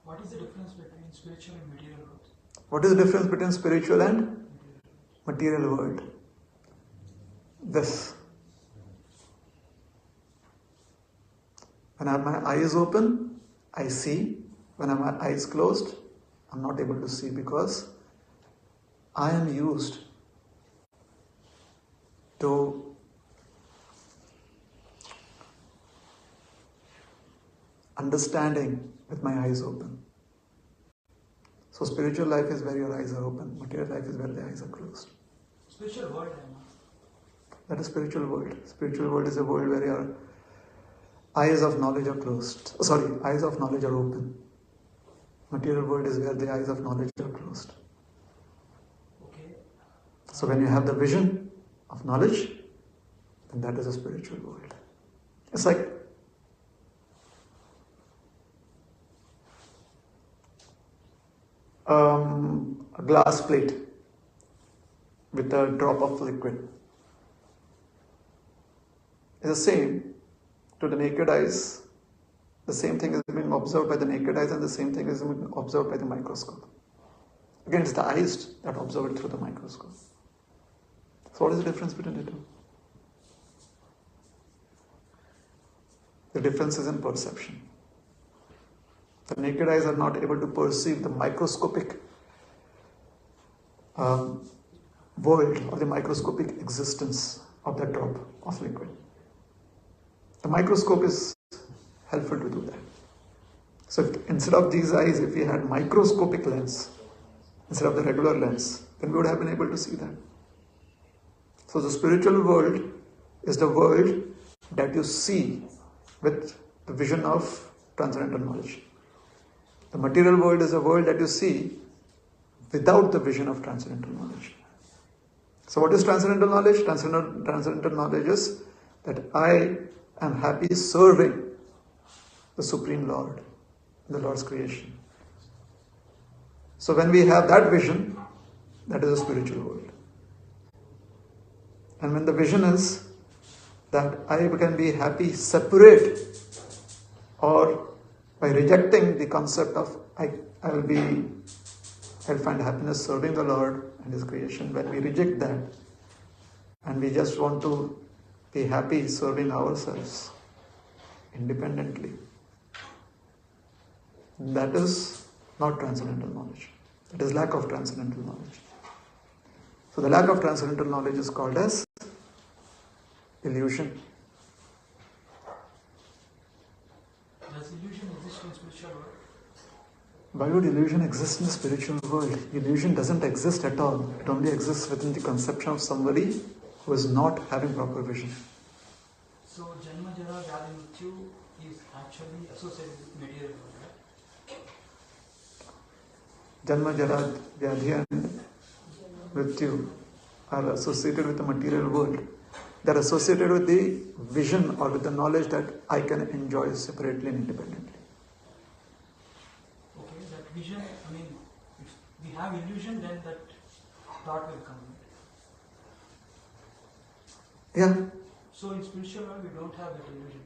What is the difference between spiritual and material world? What is the difference between spiritual and material world? This. When I have my eyes open, I see. When I have my eyes closed, I'm not able to see because I am used to understanding with my eyes open. So spiritual life is where your eyes are open. Material life is where the eyes are closed. Spiritual world, That is spiritual world. Spiritual world is a world where your eyes of knowledge are closed. Eyes of knowledge are open. Material world is where the eyes of knowledge are closed. Okay. So when you have the vision of knowledge, then that is a spiritual world. It's like a glass plate with a drop of liquid. It's the same to the naked eyes. The same thing is being observed by the naked eyes and the same thing is being observed by the microscope. Again, it's the eyes that observe it through the microscope. So what is the difference between the two? The difference is in perception. The naked eyes are not able to perceive the microscopic world or the microscopic existence of that drop of liquid. The microscope is helpful to do that. So instead of these eyes, if we had microscopic lens instead of the regular lens, then we would have been able to see that. So the spiritual world is the world that you see with the vision of transcendental knowledge. The material world is a world that you see without the vision of transcendental knowledge. So what is transcendental knowledge? Transcendental knowledge is that I am happy serving the Supreme Lord, the Lord's creation. So when we have that vision, that is a spiritual world. And when the vision is that I can be happy separate or by rejecting the concept of I will be I'll find happiness serving the Lord and His creation. When we reject that and we just want to be happy serving ourselves independently, that is not transcendental knowledge. That is lack of transcendental knowledge. So the lack of transcendental knowledge is called as illusion. Does illusion exist in spiritual world? Why would illusion exist in the spiritual world? Illusion doesn't exist at all. It only exists within the conception of somebody who is not having proper vision. So Janma Jara Vyadhi Mrityu is actually associated with material world, right? Janma, Jara, Vyadhi and Mrityu are associated with the material world. They are associated with the vision or with the knowledge that I can enjoy separately and independently. Okay, that vision, I mean, if we have illusion, then that thought will come. Yeah, So in spiritual world, we don't have that illusion.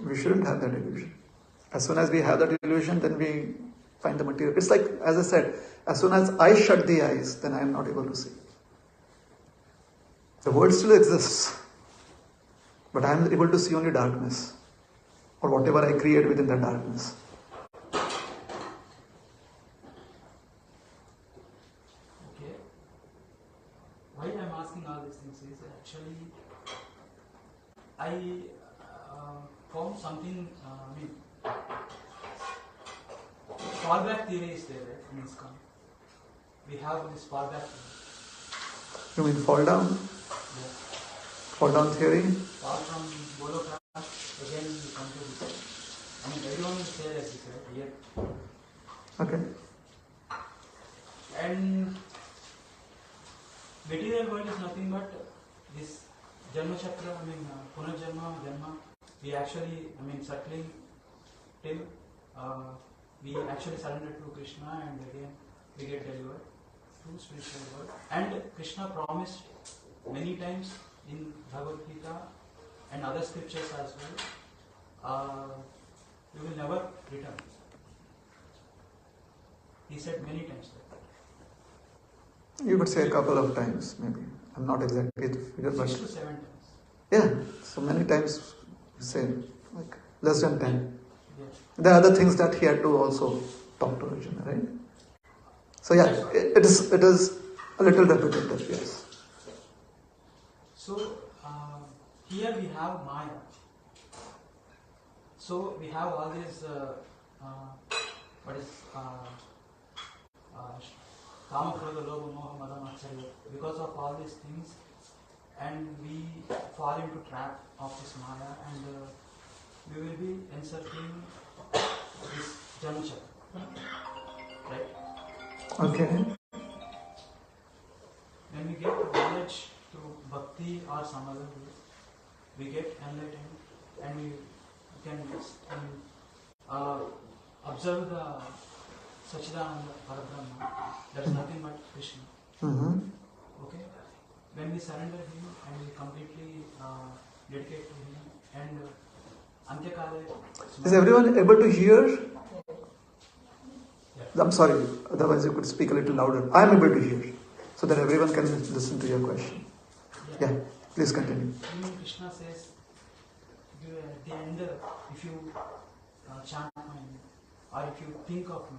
we shouldn't have that illusion. As soon as we have that illusion, then we find the material. It's like, as I said, as soon as I shut the eyes, then I am not able to see. The world still exists, but I am able to see only darkness, or whatever I create within that darkness. Okay. Why I am asking all these things is actually I found something, I mean, fallback theory is there, right, in ISKCON. We have this fallback theory. You mean fall down? Yeah. Fall down theory? Fall from Bolo caste, again we come to this. I mean, everyone will say like this, right? Yet. Okay. And material world is nothing but this Janma Chakra, I mean, Punarjanma, Janma, we actually, I mean, circling till we actually surrender to Krishna and again we get delivered to spiritual world. And Krishna promised many times in Bhagavad Gita and other scriptures as well, you will never return. He said many times like that. You could say a couple of times, maybe. I'm not exactly the figure, 6 but to 7 times. yeah, so many times you say, like less than 10. Yeah. There are other things that he had to also talk to Arjuna, right? So yeah, it is a little repetitive, yes. So here we have Maya. So we have all these Kama, Krodha, Lobha, Moha, Mada, Matsarya. Because of all these things, and we fall into trap of this Maya, and we will be encircling this Janma Chakra. Right? Okay. When we get knowledge through Bhakti or some other way, we get enlightened and we can observe the Sachidananda Parabrahma. There is nothing but Krishna. Mm-hmm. Okay? When we surrender Him and we completely dedicate to Him and Antyakale. Is everyone able to hear? Yeah. I'm sorry, otherwise you could speak a little louder. I am able to hear, so that everyone can listen to your question. Yeah, please continue. Even Krishna says, you, at the end, if you chant my name, or if you think of me,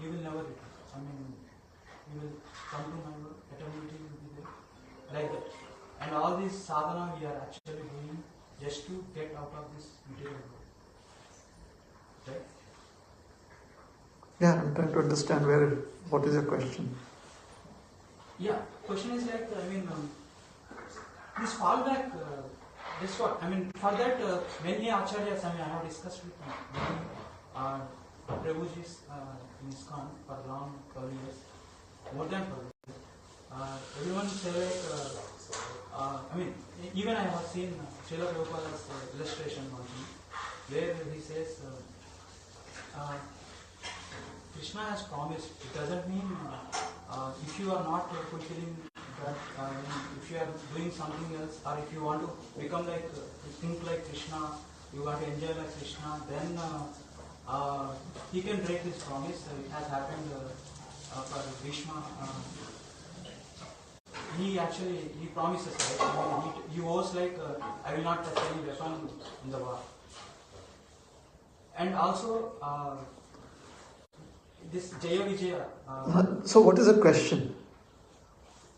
you will never return. I mean, you will come to my world, eternity will be there, like that. And all this sadhana we are actually doing just to get out of this material world. Right? Yeah, I'm trying to understand what is your question. Yeah, question is like, I mean, this fallback, this what? I mean, for that, many acharyas, I mean, I have discussed with many Prabhuji's in ISKCON for long 12 years, more than 12 years. Everyone say like, I mean, even I have seen Srila Prabhupada's illustration one thing, where he says, Krishna has promised. It doesn't mean if you are not fulfilling that, if you are doing something else, or if you want to become like, think like Krishna, you want to enjoy like Krishna, then he can break this promise. It has happened for Vriksha. He promises, right? I mean, he owes like, I will not touch any weapon in the war. And also, this Jaya Vijaya. So what is the question?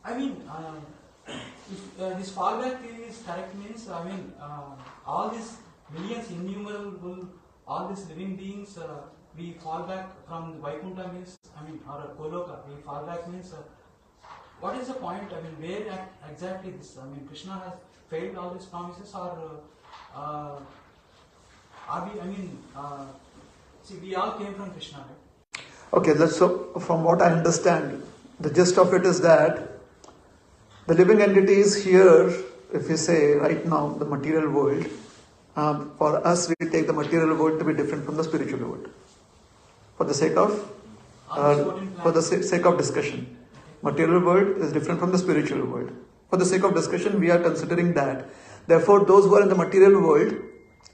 I mean, if this fallback theory is correct, means, I mean, all these millions, innumerable, all these living beings, we fall back from Vaikuntha means, I mean, or Goloka, we fall back means, what is the point? I mean, where exactly this, I mean, Krishna has failed all these promises, or are we, I mean, see, we all came from Krishna, right? Okay, so from what I understand, the gist of it is that the living entities here, if we say right now, the material world, for us we take the material world to be different from the spiritual world. For the sake of discussion. Material world is different from the spiritual world. For the sake of discussion, we are considering that. Therefore, those who are in the material world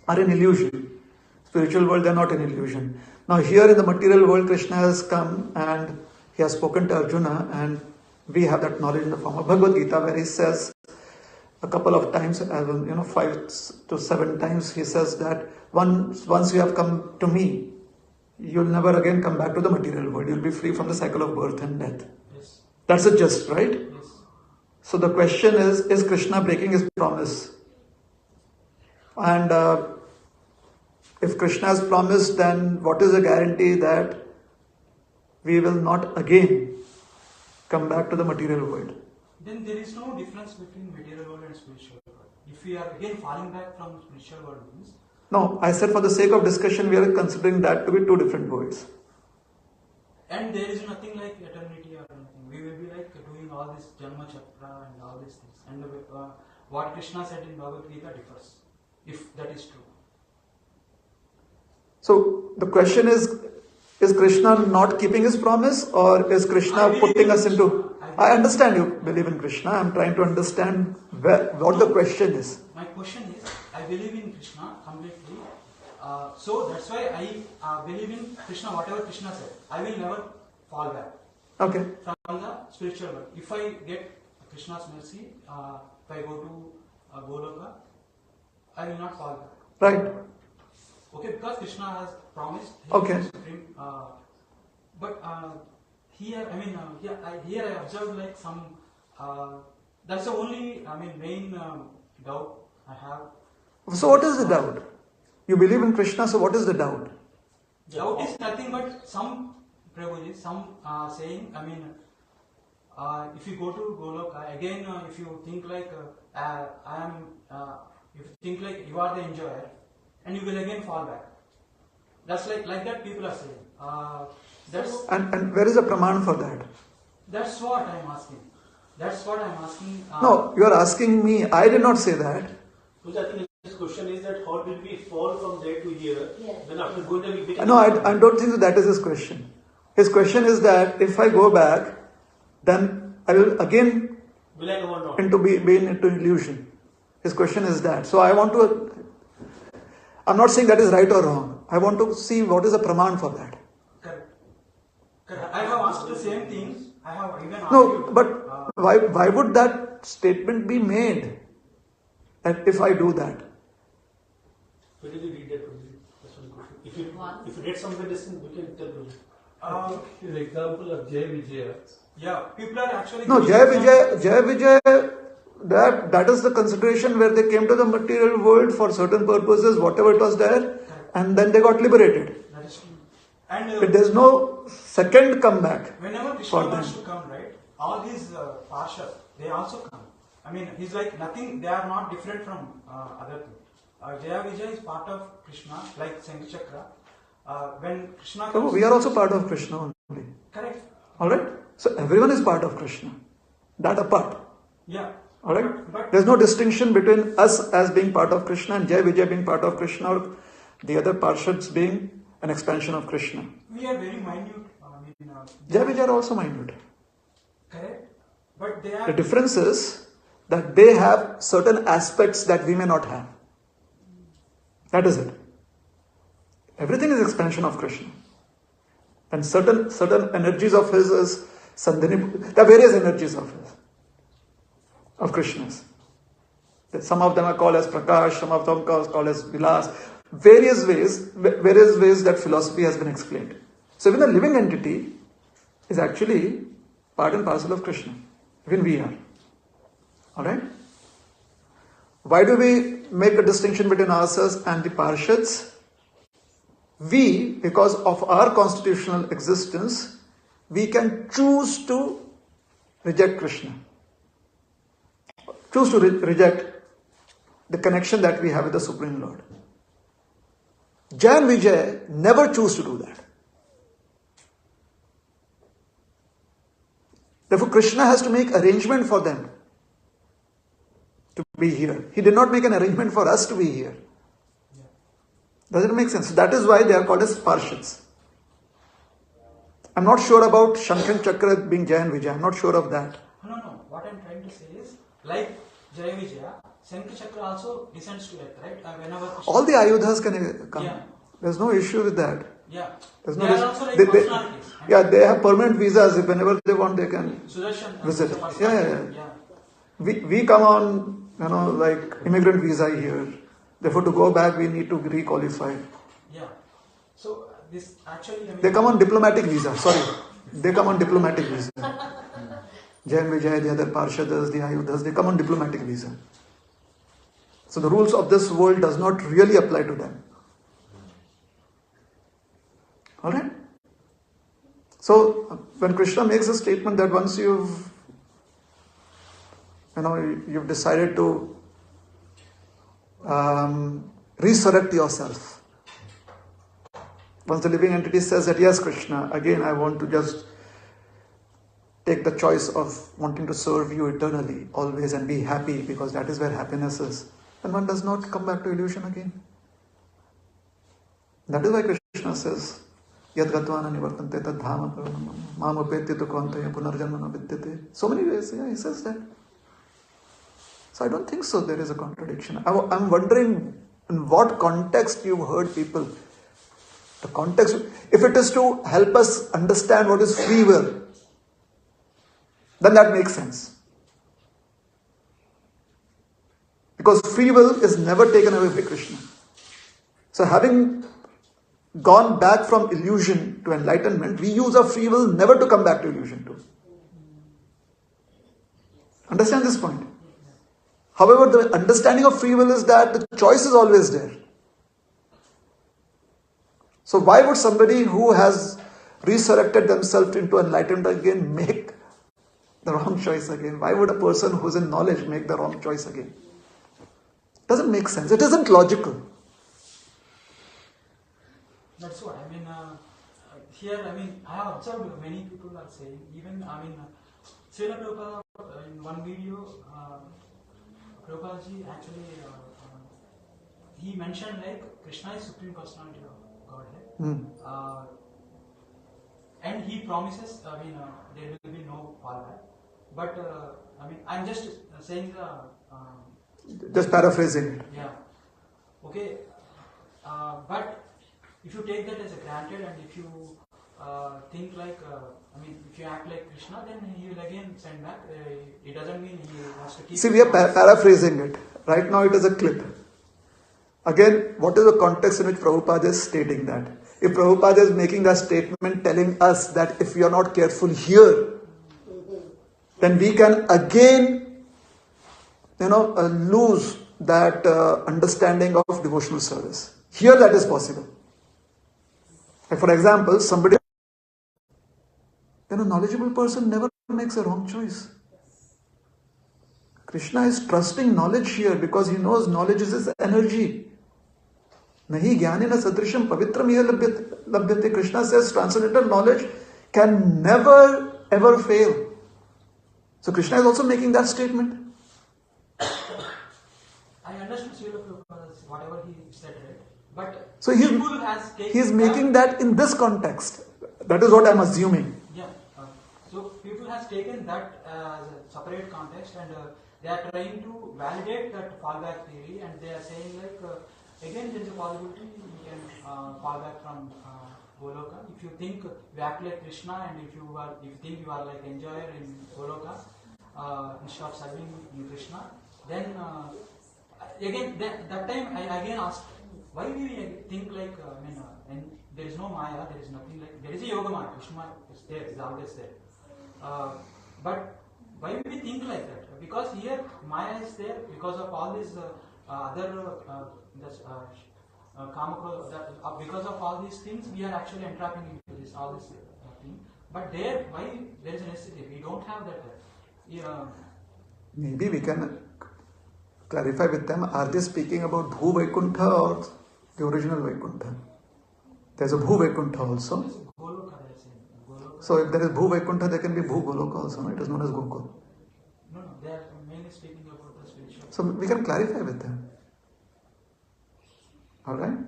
are in illusion. Spiritual world, they are not in illusion. Now here in the material world, Krishna has come and he has spoken to Arjuna, and we have that knowledge in the form of Bhagavad Gita, where he says a couple of times, 5 to 7 times, he says that once you have come to me, you'll never again come back to the material world. You'll be free from the cycle of birth and death. Yes. That's a gist, right? Yes. So the question is Krishna breaking his promise? And if Krishna has promised, then what is the guarantee that we will not again come back to the material world? Then there is no difference between material world and spiritual world. If we are again falling back from spiritual world means. No, I said for the sake of discussion, we are considering that to be two different worlds. And there is nothing like eternity or anything. We will be like doing all this Janma Chakra and all these things. And what Krishna said in Bhagavad Gita differs, if that is true. So the question is Krishna not keeping his promise, or is Krishna putting us into... I understand you believe in Krishna. I'm trying to understand what the question is. My question is, I believe in Krishna completely. So that's why I believe in Krishna, whatever Krishna said. I will never fall back. Okay. From the spiritual world. If I get Krishna's mercy, if I go to Goloka, I will not fall back. Right. Okay, because Krishna has promised. Okay. Supreme, but here, I mean, here I observed like some. That's the only, I mean, main doubt I have. So what is the doubt? You believe in Krishna, so what is the doubt? Doubt is nothing but some, Prabhuji, some saying, I mean, if you go to Goloka, again, if you think like if you think like you are the enjoyer, and you will again fall back. That's like that people are saying. And where is the praman for that? That's what I am asking. No, you are asking me. I did not say that. Because I think his question is that how did we fall from there to here? Yeah. Then after going there we became... No, I don't think that is his question. His question is that if I go back, then I will again Will I go or not? be into illusion. His question is that. So I'm not saying that is right or wrong. I want to see what is the praman for that. Correct. I have asked the same thing. I have even argued. No, but why would that statement be made? That if I do that? Where did you read that? That's one question. If you read somewhere this, we can tell you. The example of Jaya Vijaya. Yeah, people are actually... No, Jaya Vijaya, that is the consideration where they came to the material world for certain purposes, whatever it was there, and then they got liberated. That is true. And There's no second comeback. whenever Krishna wants to come, right, all these Parshas, they also come. I mean, he's like nothing, they are not different from other things. Jaya Vijaya is part of Krishna, like Shankh Chakra. When Krishna comes... We are also part of Krishna only. Correct. Alright? So everyone is part of Krishna. That apart. Yeah. Alright? But There's no distinction between us as being part of Krishna and Jaya Vijaya being part of Krishna, or the other Parshads being an expansion of Krishna. we are very minute. Jaya Vijaya are also minute. Correct. But they are... The difference is that they have certain aspects that we may not have. That is it. Everything is expansion of Krishna. And certain energies of his is Sandhini. There are various energies of his, of Krishna's. Some of them are called as Prakash, some of them are called as Vilas. Various ways that philosophy has been explained. So even a living entity is actually part and parcel of Krishna. Even we are. Alright? Why do we make a distinction between ourselves and the Parshads? We, because of our constitutional existence, we can choose to reject Krishna. Choose to reject the connection that we have with the Supreme Lord. Jay and Vijay never choose to do that. Therefore, Krishna has to make arrangement for them to be here. He did not make an arrangement for us to be here. Does it make sense? So that is why they are called as Parshads. I'm not sure about Shankh Chakra being Jay and Vijay. I'm not sure of that. No. What I'm trying to say is, like Jaya Vijaya, Shankh Chakra also descends to earth, right? Whenever Krishna, all the Ayodhas can come. Yeah. There's no issue with that. Yeah. There's They no are issue. also like personalities. Yeah, they have permanent visas. If whenever they want, they can Sudarshan visit. is a personality. Yeah. We come on, like immigrant visa here. Therefore, to go back, we need to re-qualify. Yeah. So this actually, They come on diplomatic visa. Sorry, they come on diplomatic visa. Jay and Vijay, the other Parshadas, the Ayodhas, they come on diplomatic visa. So the rules of this world does not really apply to them. Alright? So when Krishna makes a statement that once you've decided to resurrect yourself. Once the living entity says that, yes, Krishna, again I want to just take the choice of wanting to serve you eternally, always, and be happy, because that is where happiness is, then one does not come back to illusion again. That is why Krishna says, Yad Gatvana Nivartante Tad Dhama Mama Peti Tukvantaya Punarjanmana Vidyate. So many ways, he says that. So I don't think so there is a contradiction. I'm wondering in what context you've heard people. The context, if it is to help us understand what is free will, then that makes sense. Because free will is never taken away by Krishna. So having gone back from illusion to enlightenment, we use our free will never to come back to illusion too. Understand this point? However, the understanding of free will is that the choice is always there. So why would somebody who has resurrected themselves into enlightenment again make the wrong choice again? Why would a person who's in knowledge make the wrong choice again? Doesn't make sense. It isn't logical. That's what I mean. Here, I have observed many people are saying, even, Srila Prabhupada, in one video, Prabhupada ji actually, he mentioned like Krishna is Supreme Personality of Godhead. And he promises, there will be no fallback. But, I'm just saying just paraphrasing it. Yeah. Okay. But if you take that as a granted, and if you think like, if you act like Krishna, then he will again send back. It doesn't mean he has to keep. See, we are paraphrasing it. Right now it is a clip. Again, what is the context in which Prabhupada is stating that? If Prabhupada is making a statement telling us that if we are not careful here, then we can again, lose that understanding of devotional service. Here that is possible. Like for example, somebody, a knowledgeable person never makes a wrong choice. Krishna is trusting knowledge here because he knows knowledge is his energy. Nahi jnanena sadrisham pavitram iha labhyate. Krishna says transcendental knowledge can never ever fail. So Krishna is also making that statement. I understand Srila Prabhupada's whatever he said, right? But so he's making that in this context. That is what I'm assuming. Yeah. So people has taken that as a separate context, and they are trying to validate that fallback theory, and they are saying like again there is a possibility we can fall back from Goloka. If you think you act like Krishna, and if you think you are like enjoyer in Goloka, instead of serving in Krishna, then again that time I again asked, why do we think like and there is no Maya, there is nothing like, there is a Yoga Maya, Krishna is there, is always there. But why do we think like that? Because here Maya is there because of all these other because of all these things we are actually entrapping into this all this thing. But there, why there is a necessity? We don't have that. Maybe we can clarify with them, are they speaking about Bhu Vaikuntha or the original Vaikuntha? There's a Bhu Vaikuntha also. So if there is Bhu Vaikuntha, there can be Bhu Goloka also, no? It is known as Gokul. No, they are mainly speaking about the spiritual. So we can clarify with them. Alright?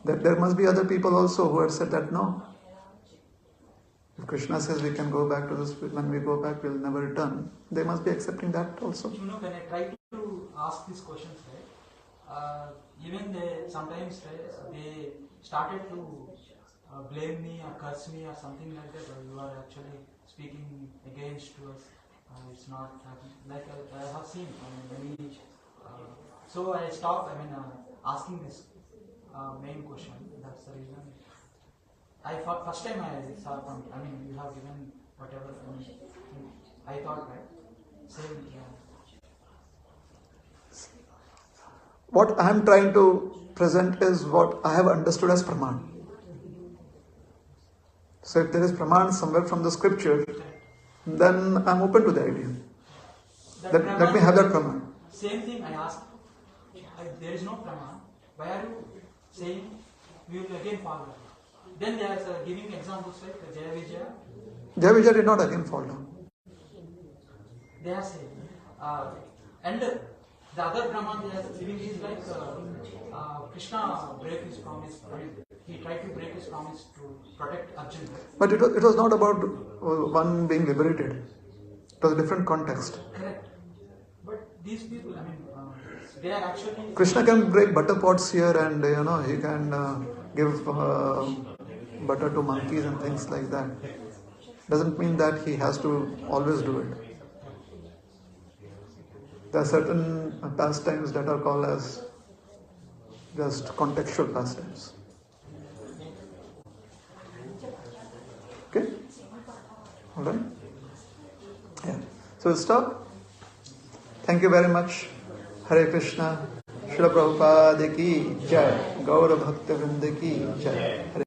That there must be other people also who have said that no. If Krishna says we can go back to the spirit, when we go back we'll never return, they must be accepting that also. You know, when I try to ask these questions, right, even they sometimes they started to blame me or curse me or something like that, or you are actually speaking against us, it's not like I have seen many. So I stopped asking this main question. That's the reason. First time I saw from, you have given whatever, I thought, right, same. What I am trying to present is what I have understood as Praman. So if there is Praman somewhere from the scripture, then I am open to the idea. Let me have that Praman. Same thing I asked. There is no Praman. Why are you saying we will again fall down? Then they are giving examples like Jaya Vijaya. Jaya Vijaya did not again fall down. They are saying. And the other Brahman they are giving is like Krishna break his promise. He tried to break his promise to protect Arjuna. But it was not about one being liberated. It was a different context. Correct. But these people, they are actually... Krishna can break butter pots here and, he can give butter to monkeys and things like that. Doesn't mean that he has to always do it. There are certain pastimes that are called as just contextual pastimes. Okay? Alright? Yeah. So we'll stop. Thank you very much. Hare Krishna. Srila Prabhupada ki jai. Gaura Bhakta Vrinda ki jai.